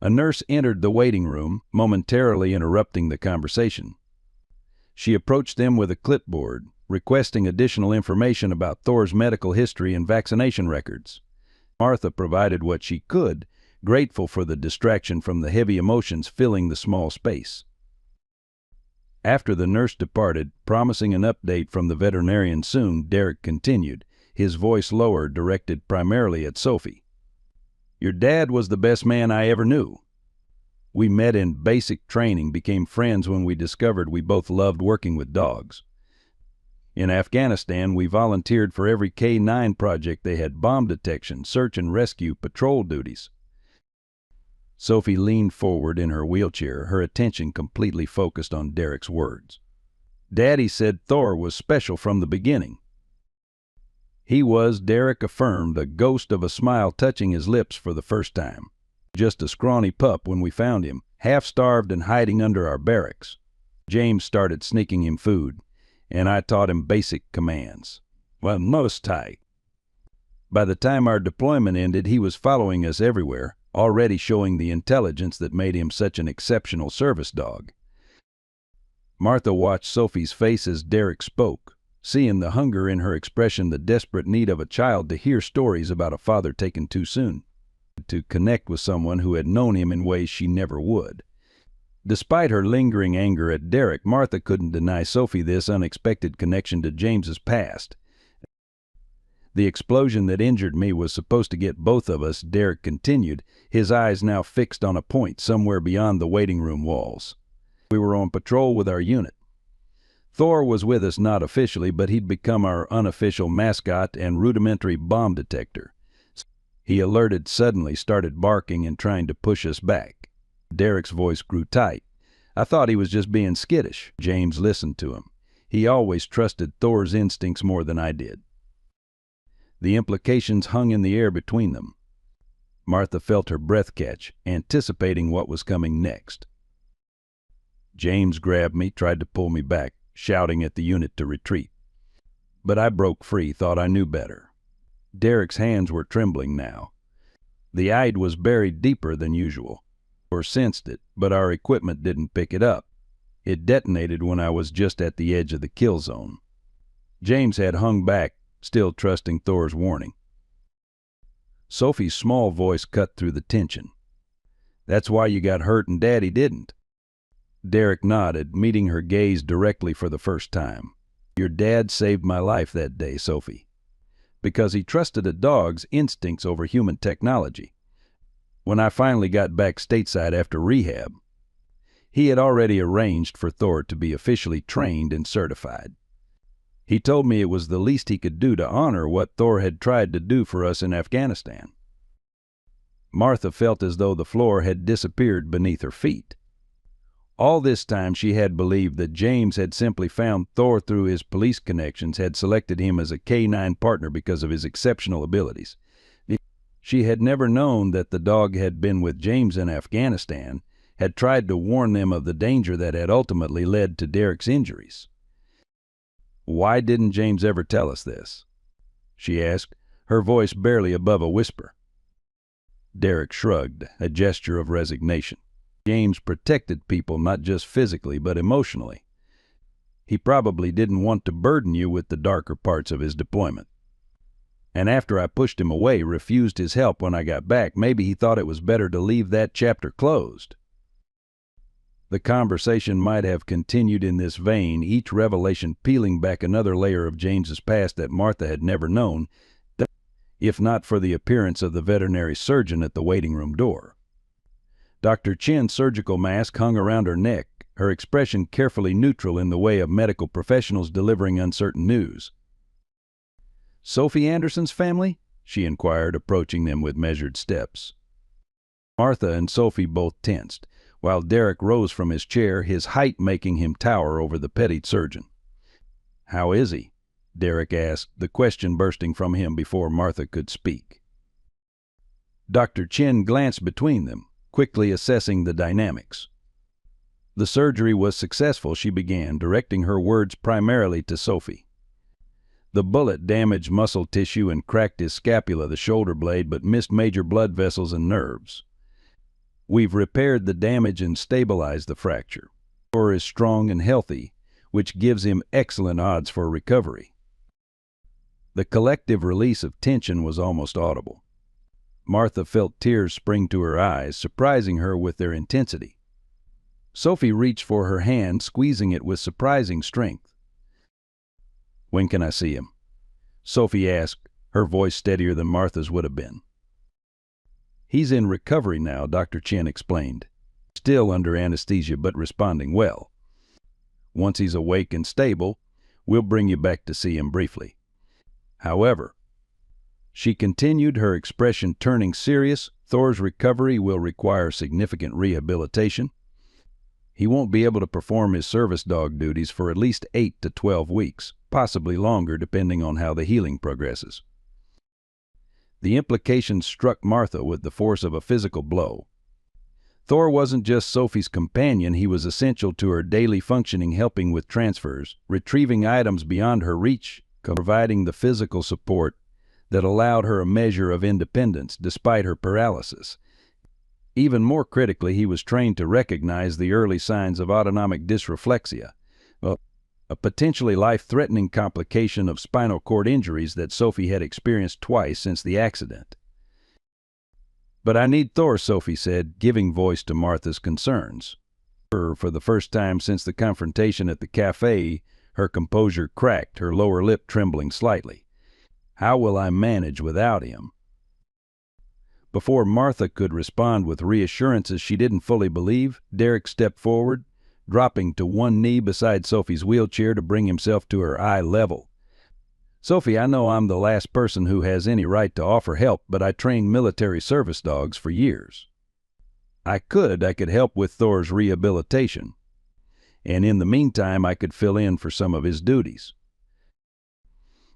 A nurse entered the waiting room, momentarily interrupting the conversation. She approached them with a clipboard, requesting additional information about Thor's medical history and vaccination records. Martha provided what she could, grateful for the distraction from the heavy emotions filling the small space. After the nurse departed, promising an update from the veterinarian soon, Derek continued, his voice lower, directed primarily at Sophie. Your dad was the best man I ever knew. We met in basic training, became friends when we discovered we both loved working with dogs. In Afghanistan, we volunteered for every K-9 project they had: bomb detection, search and rescue, patrol duties. Sophie leaned forward in her wheelchair, her attention completely focused on Derek's words. Daddy said Thor was special from the beginning. He was, Derek affirmed, a ghost of a smile touching his lips for the first time. Just a scrawny pup when we found him, half-starved and hiding under our barracks. James started sneaking him food, and I taught him basic commands. Well, most tight. By the time our deployment ended, he was following us everywhere, already showing the intelligence that made him such an exceptional service dog. Martha watched Sophie's face as Derek spoke, seeing the hunger in her expression, the desperate need of a child to hear stories about a father taken too soon, to connect with someone who had known him in ways she never would. Despite her lingering anger at Derek, Martha couldn't deny Sophie this unexpected connection to James's past. The explosion that injured me was supposed to get both of us, Derek continued, his eyes now fixed on a point somewhere beyond the waiting room walls. We were on patrol with our unit. Thor was with us not officially, but he'd become our unofficial mascot and rudimentary bomb detector. He alerted suddenly, started barking and trying to push us back. Derek's voice grew tight. I thought he was just being skittish. James listened to him. He always trusted Thor's instincts more than I did. The implications hung in the air between them. Martha felt her breath catch, anticipating what was coming next. James grabbed me, tried to pull me back, shouting at the unit to retreat. But I broke free, thought I knew better. Derek's hands were trembling now. The hide was buried deeper than usual. Or sensed it, but our equipment didn't pick it up. It detonated when I was just at the edge of the kill zone. James had hung back, still trusting Thor's warning. Sophie's small voice cut through the tension. That's why you got hurt and Daddy didn't. Derek nodded, meeting her gaze directly for the first time. Your dad saved my life that day, Sophie, because he trusted a dog's instincts over human technology. When I finally got back stateside after rehab, he had already arranged for Thor to be officially trained and certified. He told me it was the least he could do to honor what Thor had tried to do for us in Afghanistan. Martha felt as though the floor had disappeared beneath her feet. All this time she had believed that James had simply found Thor through his police connections, had selected him as a K-9 partner because of his exceptional abilities. She had never known that the dog had been with James in Afghanistan, had tried to warn them of the danger that had ultimately led to Derek's injuries. Why didn't James ever tell us this? She asked, her voice barely above a whisper. Derek shrugged, a gesture of resignation. James protected people not just physically but emotionally. He probably didn't want to burden you with the darker parts of his deployment. And after I pushed him away, refused his help when I got back, maybe he thought it was better to leave that chapter closed. The conversation might have continued in this vein, each revelation peeling back another layer of James's past that Martha had never known, if not for the appearance of the veterinary surgeon at the waiting room door. Dr. Chin's surgical mask hung around her neck, her expression carefully neutral in the way of medical professionals delivering uncertain news. Sophie Anderson's family? She inquired, approaching them with measured steps. Martha and Sophie both tensed, while Derek rose from his chair, his height making him tower over the petted surgeon. How is he? Derek asked, the question bursting from him before Martha could speak. Dr. Chin glanced between them, quickly assessing the dynamics. The surgery was successful, she began, directing her words primarily to Sophie. The bullet damaged muscle tissue and cracked his scapula, the shoulder blade, but missed major blood vessels and nerves. We've repaired the damage and stabilized the fracture. Thor is strong and healthy, which gives him excellent odds for recovery. The collective release of tension was almost audible. Martha felt tears spring to her eyes, surprising her with their intensity. Sophie reached for her hand, squeezing it with surprising strength. When can I see him? Sophie asked, her voice steadier than Martha's would have been. He's in recovery now, Dr. Chin explained. Still under anesthesia, but responding well. Once he's awake and stable, we'll bring you back to see him briefly. However, she continued, her expression turning serious, Thor's recovery will require significant rehabilitation. He won't be able to perform his service dog duties for at least 8 to 12 weeks, possibly longer depending on how the healing progresses. The implication struck Martha with the force of a physical blow. Thor wasn't just Sophie's companion, he was essential to her daily functioning, helping with transfers, retrieving items beyond her reach, providing the physical support that allowed her a measure of independence despite her paralysis. Even more critically, he was trained to recognize the early signs of autonomic dysreflexia, a potentially life-threatening complication of spinal cord injuries that Sophie had experienced twice since the accident. But I need Thor, Sophie said, giving voice to Martha's concerns. For the first time since the confrontation at the cafe, her composure cracked, her lower lip trembling slightly. How will I manage without him? Before Martha could respond with reassurances she didn't fully believe, Derek stepped forward, dropping to one knee beside Sophie's wheelchair to bring himself to her eye level. Sophie, I know I'm the last person who has any right to offer help, but I trained military service dogs for years. I could help with Thor's rehabilitation, and in the meantime I could fill in for some of his duties.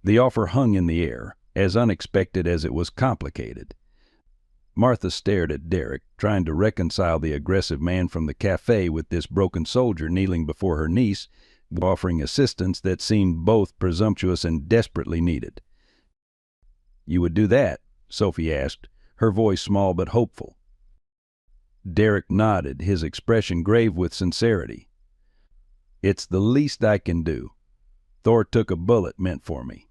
The offer hung in the air, as unexpected as it was complicated. Martha stared at Derek, trying to reconcile the aggressive man from the cafe with this broken soldier kneeling before her niece, offering assistance that seemed both presumptuous and desperately needed. You would do that? Sophie asked, her voice small but hopeful. Derek nodded, his expression grave with sincerity. It's the least I can do. Thor took a bullet meant for me.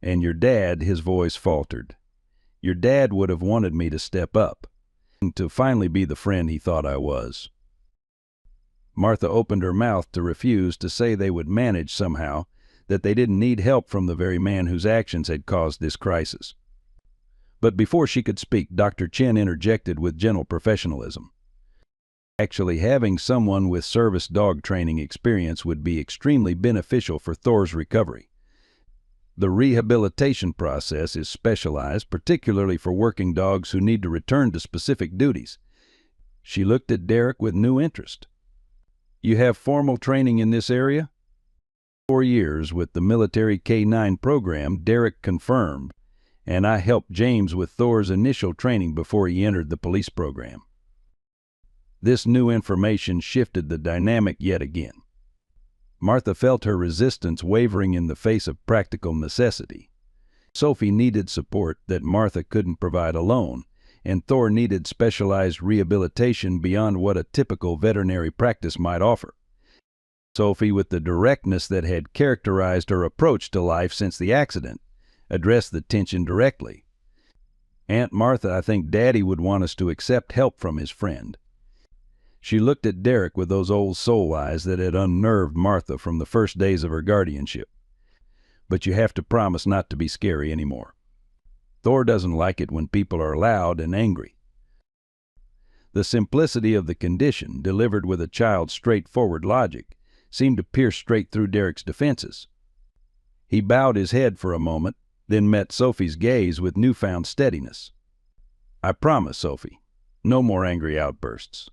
And your dad, his voice faltered. Your dad would have wanted me to step up, to finally be the friend he thought I was." Martha opened her mouth to refuse, to say they would manage somehow, that they didn't need help from the very man whose actions had caused this crisis. But before she could speak, Dr. Chen interjected with gentle professionalism. "Actually, having someone with service dog training experience would be extremely beneficial for Thor's recovery. The rehabilitation process is specialized, particularly for working dogs who need to return to specific duties." She looked at Derek with new interest. "You have formal training in this area?" 4 years with the military K-9 program, Derek confirmed, and I helped James with Thor's initial training before he entered the police program. This new information shifted the dynamic yet again. Martha felt her resistance wavering in the face of practical necessity. Sophie needed support that Martha couldn't provide alone, and Thor needed specialized rehabilitation beyond what a typical veterinary practice might offer. Sophie, with the directness that had characterized her approach to life since the accident, addressed the tension directly. "Aunt Martha, I think Daddy would want us to accept help from his friend." She looked at Derek with those old soul eyes that had unnerved Martha from the first days of her guardianship. "But you have to promise not to be scary anymore. Thor doesn't like it when people are loud and angry." The simplicity of the condition, delivered with a child's straightforward logic, seemed to pierce straight through Derek's defenses. He bowed his head for a moment, then met Sophie's gaze with newfound steadiness. "I promise, Sophie. No more angry outbursts.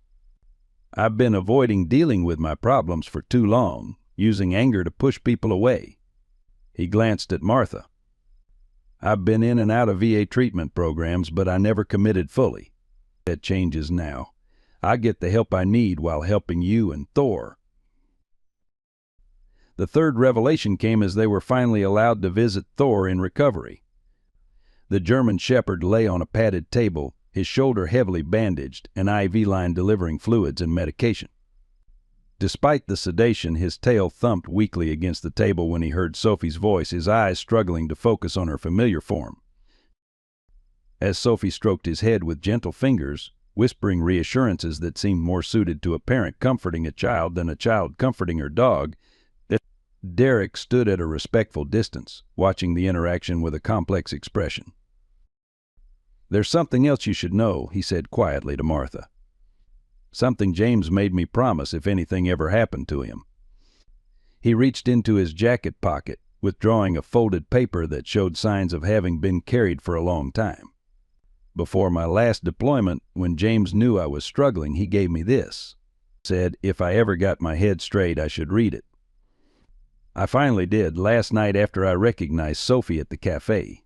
I've been avoiding dealing with my problems for too long, using anger to push people away." He glanced at Martha. "I've been in and out of VA treatment programs, but I never committed fully. That changes now. I get the help I need while helping you and Thor." The third revelation came as they were finally allowed to visit Thor in recovery. The German Shepherd lay on a padded table, his shoulder heavily bandaged, an IV line delivering fluids and medication. Despite the sedation, his tail thumped weakly against the table when he heard Sophie's voice, his eyes struggling to focus on her familiar form. As Sophie stroked his head with gentle fingers, whispering reassurances that seemed more suited to a parent comforting a child than a child comforting her dog, Derek stood at a respectful distance, watching the interaction with a complex expression. "There's something else you should know," he said quietly to Martha. "Something James made me promise if anything ever happened to him." He reached into his jacket pocket, withdrawing a folded paper that showed signs of having been carried for a long time. "Before my last deployment, when James knew I was struggling, he gave me this. Said if I ever got my head straight, I should read it. I finally did, last night after I recognized Sophie at the cafe."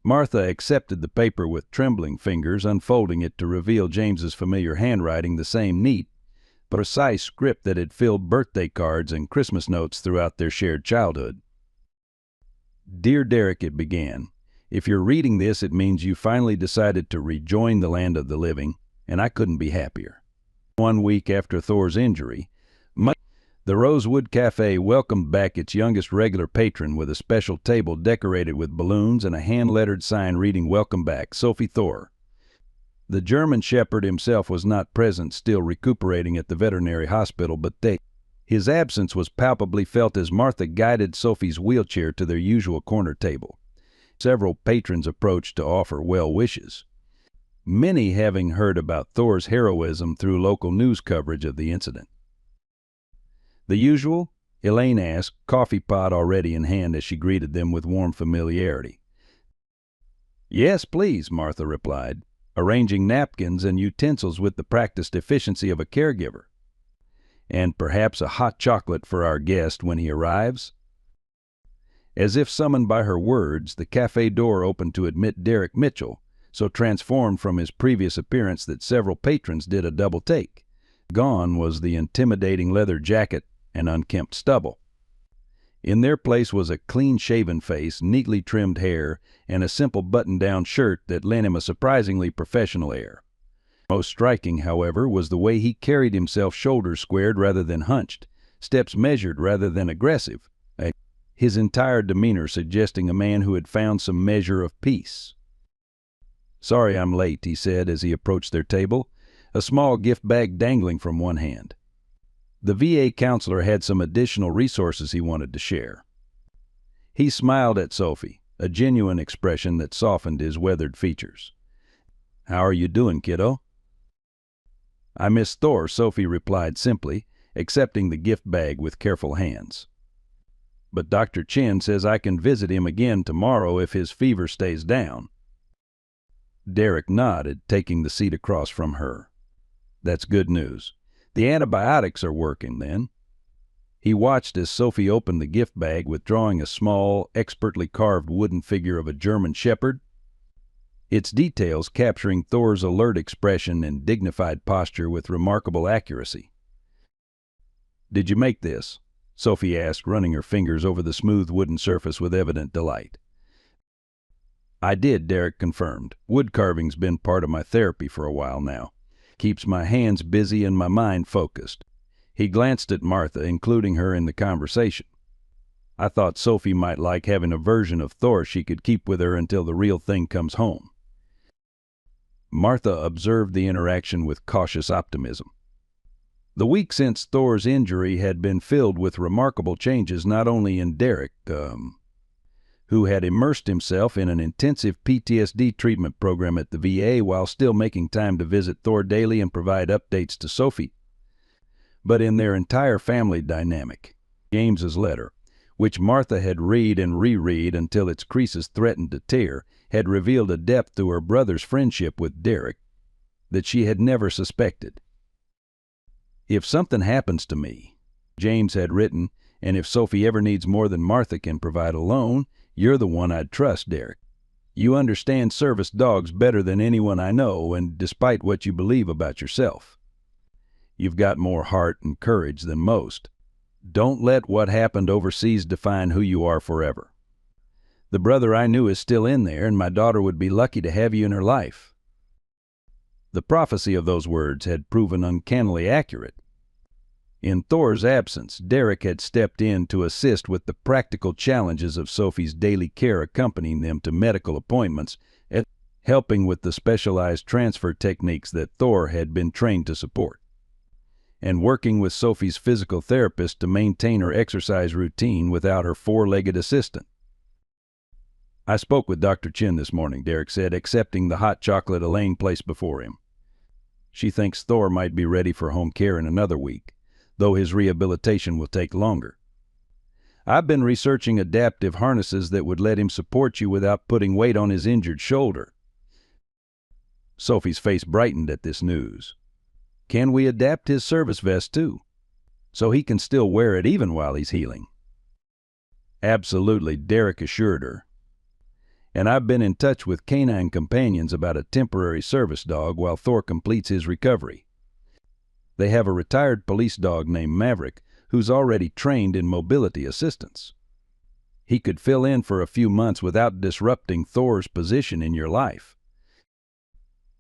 Martha accepted the paper with trembling fingers, unfolding it to reveal James's familiar handwriting, the same neat, precise script that had filled birthday cards and Christmas notes throughout their shared childhood. "Dear Derek," it began, "if you're reading this, it means you finally decided to rejoin the land of the living, and I couldn't be happier. 1 week after Thor's injury, the Rosewood Cafe welcomed back its youngest regular patron with a special table decorated with balloons and a hand-lettered sign reading, 'Welcome back, Sophie Thor.' The German Shepherd himself was not present, still recuperating at the veterinary hospital, but his absence was palpably felt as Martha guided Sophie's wheelchair to their usual corner table. Several patrons approached to offer well wishes, many having heard about Thor's heroism through local news coverage of the incident. "The usual?" Elaine asked, coffee pot already in hand as she greeted them with warm familiarity. "Yes, please," Martha replied, arranging napkins and utensils with the practiced efficiency of a caregiver. "And perhaps a hot chocolate for our guest when he arrives?" As if summoned by her words, the cafe door opened to admit Derek Mitchell, so transformed from his previous appearance that several patrons did a double take. Gone was the intimidating leather jacket and unkempt stubble. In their place was a clean-shaven face, neatly trimmed hair, and a simple button-down shirt that lent him a surprisingly professional air. Most striking, however, was the way he carried himself, shoulders squared rather than hunched, steps measured rather than aggressive, his entire demeanor suggesting a man who had found some measure of peace. "Sorry I'm late," he said as he approached their table, a small gift bag dangling from one hand. The VA counselor had some additional resources he wanted to share. He smiled at Sophie, a genuine expression that softened his weathered features. "How are you doing, kiddo?" "I miss Thor," Sophie replied simply, accepting the gift bag with careful hands. "But Dr. Chin says I can visit him again tomorrow if his fever stays down." Derek nodded, taking the seat across from her. "That's good news. The antibiotics are working, then." He watched as Sophie opened the gift bag, withdrawing a small, expertly carved wooden figure of a German shepherd, its details capturing Thor's alert expression and dignified posture with remarkable accuracy. "Did you make this?" Sophie asked, running her fingers over the smooth wooden surface with evident delight. "I did," Derek confirmed. "Wood carving's been part of my therapy for a while now. Keeps my hands busy and my mind focused." He glanced at Martha, including her in the conversation. "I thought Sophie might like having a version of Thor she could keep with her until the real thing comes home." Martha observed the interaction with cautious optimism. The week since Thor's injury had been filled with remarkable changes, not only in Derek, who had immersed himself in an intensive PTSD treatment program at the VA while still making time to visit Thor daily and provide updates to Sophie, but in their entire family dynamic. James's letter, which Martha had read and reread until its creases threatened to tear, had revealed a depth to her brother's friendship with Derek that she had never suspected. "If something happens to me," James had written, "and if Sophie ever needs more than Martha can provide alone, you're the one I'd trust, Derek. You understand service dogs better than anyone I know, and despite what you believe about yourself, you've got more heart and courage than most. Don't let what happened overseas define who you are forever. The brother I knew is still in there, and my daughter would be lucky to have you in her life." The prophecy of those words had proven uncannily accurate. In Thor's absence, Derek had stepped in to assist with the practical challenges of Sophie's daily care, accompanying them to medical appointments and helping with the specialized transfer techniques that Thor had been trained to support, and working with Sophie's physical therapist to maintain her exercise routine without her four-legged assistant. "I spoke with Dr. Chin this morning," Derek said, accepting the hot chocolate Elaine placed before him. "She thinks Thor might be ready for home care in another week, though his rehabilitation will take longer. I've been researching adaptive harnesses that would let him support you without putting weight on his injured shoulder." Sophie's face brightened at this news. "Can we adapt his service vest too, so he can still wear it even while he's healing?" "Absolutely," Derek assured her. "And I've been in touch with canine companions about a temporary service dog while Thor completes his recovery. They have a retired police dog named Maverick who's already trained in mobility assistance. He could fill in for a few months without disrupting Thor's position in your life."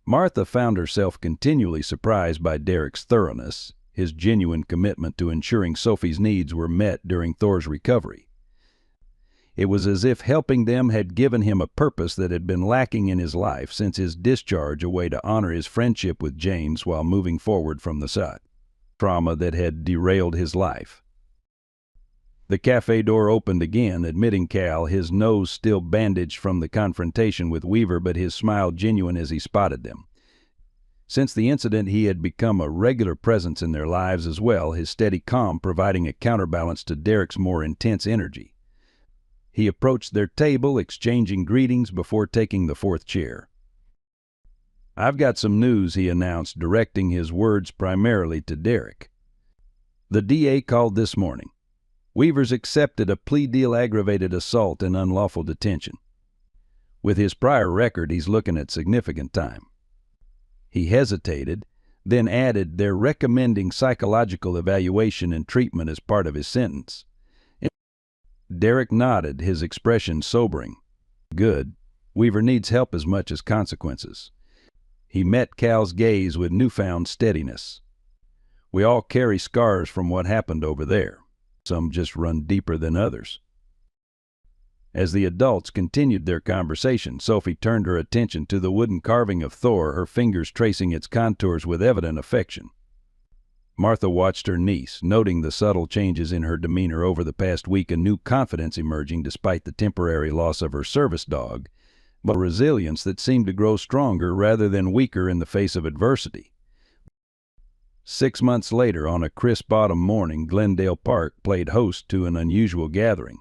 Martha found herself continually surprised by Derek's thoroughness, his genuine commitment to ensuring Sophie's needs were met during Thor's recovery. It was as if helping them had given him a purpose that had been lacking in his life since his discharge, a way to honor his friendship with James while moving forward from the trauma that had derailed his life. The cafe door opened again, admitting Cal, his nose still bandaged from the confrontation with Weaver, but his smile genuine as he spotted them. Since the incident, he had become a regular presence in their lives as well, his steady calm providing a counterbalance to Derek's more intense energy. He approached their table, exchanging greetings before taking the fourth chair. "I've got some news," he announced, directing his words primarily to Derek. "The DA called this morning. Weaver's accepted a plea deal, aggravated assault and unlawful detention. With his prior record, he's looking at significant time." He hesitated, then added, "They're recommending psychological evaluation and treatment as part of his sentence." Derek nodded, his expression sobering. "Good. Weaver needs help as much as consequences." He met Cal's gaze with newfound steadiness. "We all carry scars from what happened over there. Some just run deeper than others." As the adults continued their conversation, Sophie turned her attention to the wooden carving of Thor, her fingers tracing its contours with evident affection. Martha watched her niece, noting the subtle changes in her demeanor over the past week, a new confidence emerging despite the temporary loss of her service dog, but a resilience that seemed to grow stronger rather than weaker in the face of adversity. 6 months later, on a crisp autumn morning, Glendale Park played host to an unusual gathering.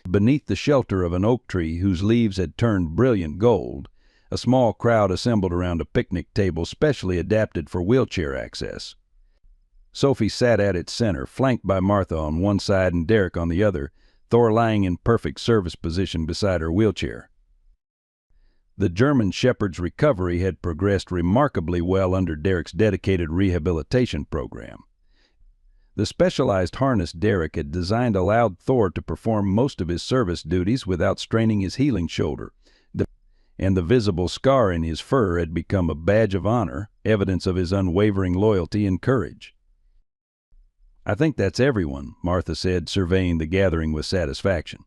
Beneath the shelter of an oak tree whose leaves had turned brilliant gold, a small crowd assembled around a picnic table specially adapted for wheelchair access. Sophie sat at its center, flanked by Martha on one side and Derek on the other, Thor lying in perfect service position beside her wheelchair. The German Shepherd's recovery had progressed remarkably well under Derek's dedicated rehabilitation program. The specialized harness Derek had designed allowed Thor to perform most of his service duties without straining his healing shoulder, and the visible scar in his fur had become a badge of honor, evidence of his unwavering loyalty and courage. "I think that's everyone," Martha said, surveying the gathering with satisfaction.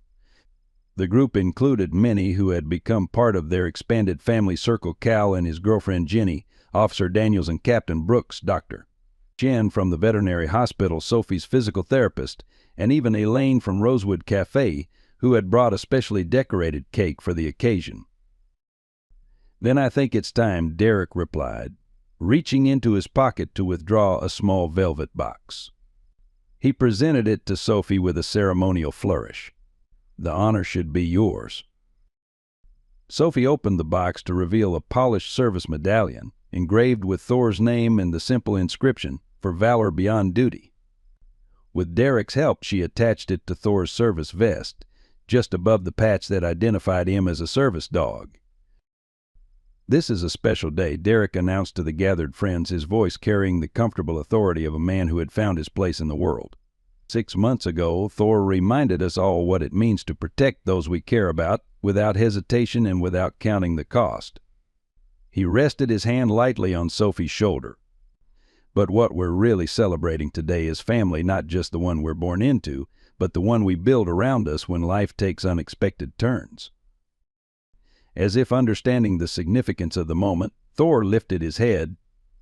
The group included many who had become part of their expanded family circle: Cal and his girlfriend Jenny, Officer Daniels and Captain Brooks, Dr. Jen from the veterinary hospital, Sophie's physical therapist, and even Elaine from Rosewood Cafe, who had brought a specially decorated cake for the occasion. "Then I think it's time," Derek replied, reaching into his pocket to withdraw a small velvet box. He presented it to Sophie with a ceremonial flourish. "The honor should be yours." Sophie opened the box to reveal a polished service medallion, engraved with Thor's name and the simple inscription, "For valor beyond duty." With Derek's help, she attached it to Thor's service vest, just above the patch that identified him as a service dog. "This is a special day," Derek announced to the gathered friends, his voice carrying the comfortable authority of a man who had found his place in the world. 6 months ago, Thor reminded us all what it means to protect those we care about, without hesitation and without counting the cost. He rested his hand lightly on Sophie's shoulder. "But what we're really celebrating today is family, not just the one we're born into, but the one we build around us when life takes unexpected turns." As if understanding the significance of the moment, Thor lifted his head,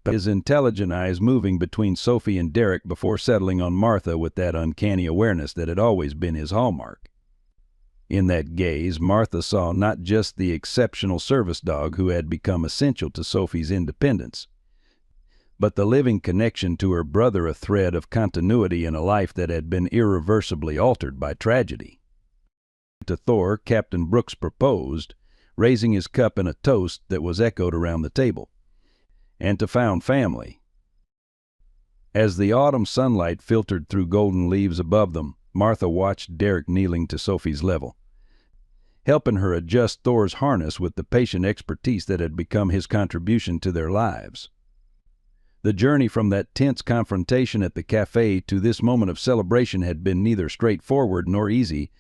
his intelligent eyes moving between Sophie and Derek before settling on Martha with that uncanny awareness that had always been his hallmark. In that gaze, Martha saw not just the exceptional service dog who had become essential to Sophie's independence, but the living connection to her brother, a thread of continuity in a life that had been irreversibly altered by tragedy. To Thor, Captain Brooks proposed, raising his cup in a toast that was echoed around the table. "And to found family." As the autumn sunlight filtered through golden leaves above them, Martha watched Derek kneeling to Sophie's level, helping her adjust Thor's harness with the patient expertise that had become his contribution to their lives. The journey from that tense confrontation at the cafe to this moment of celebration had been neither straightforward nor easy,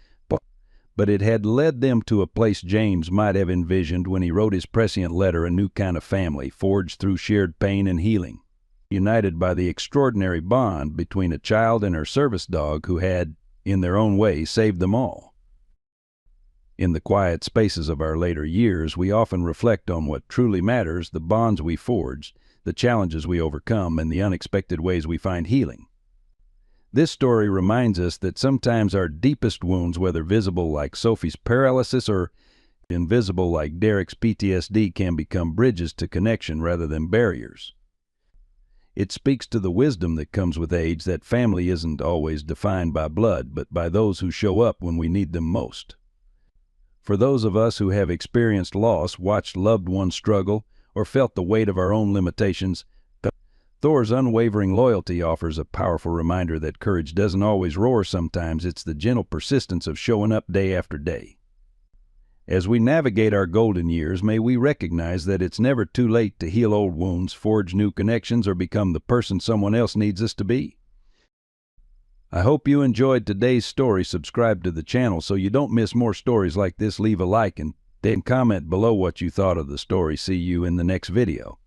but it had led them to a place James might have envisioned when he wrote his prescient letter: a new kind of family, forged through shared pain and healing, united by the extraordinary bond between a child and her service dog who had, in their own way, saved them all. In the quiet spaces of our later years, we often reflect on what truly matters: the bonds we forge, the challenges we overcome, and the unexpected ways we find healing. This story reminds us that sometimes our deepest wounds, whether visible like Sophie's paralysis or invisible like Derek's PTSD, can become bridges to connection rather than barriers. It speaks to the wisdom that comes with age, that family isn't always defined by blood, but by those who show up when we need them most. For those of us who have experienced loss, watched loved ones struggle, or felt the weight of our own limitations, Thor's unwavering loyalty offers a powerful reminder that courage doesn't always roar. Sometimes it's the gentle persistence of showing up day after day. As we navigate our golden years, may we recognize that it's never too late to heal old wounds, forge new connections, or become the person someone else needs us to be. I hope you enjoyed today's story. Subscribe to the channel so you don't miss more stories like this. Leave a like and then comment below what you thought of the story. See you in the next video.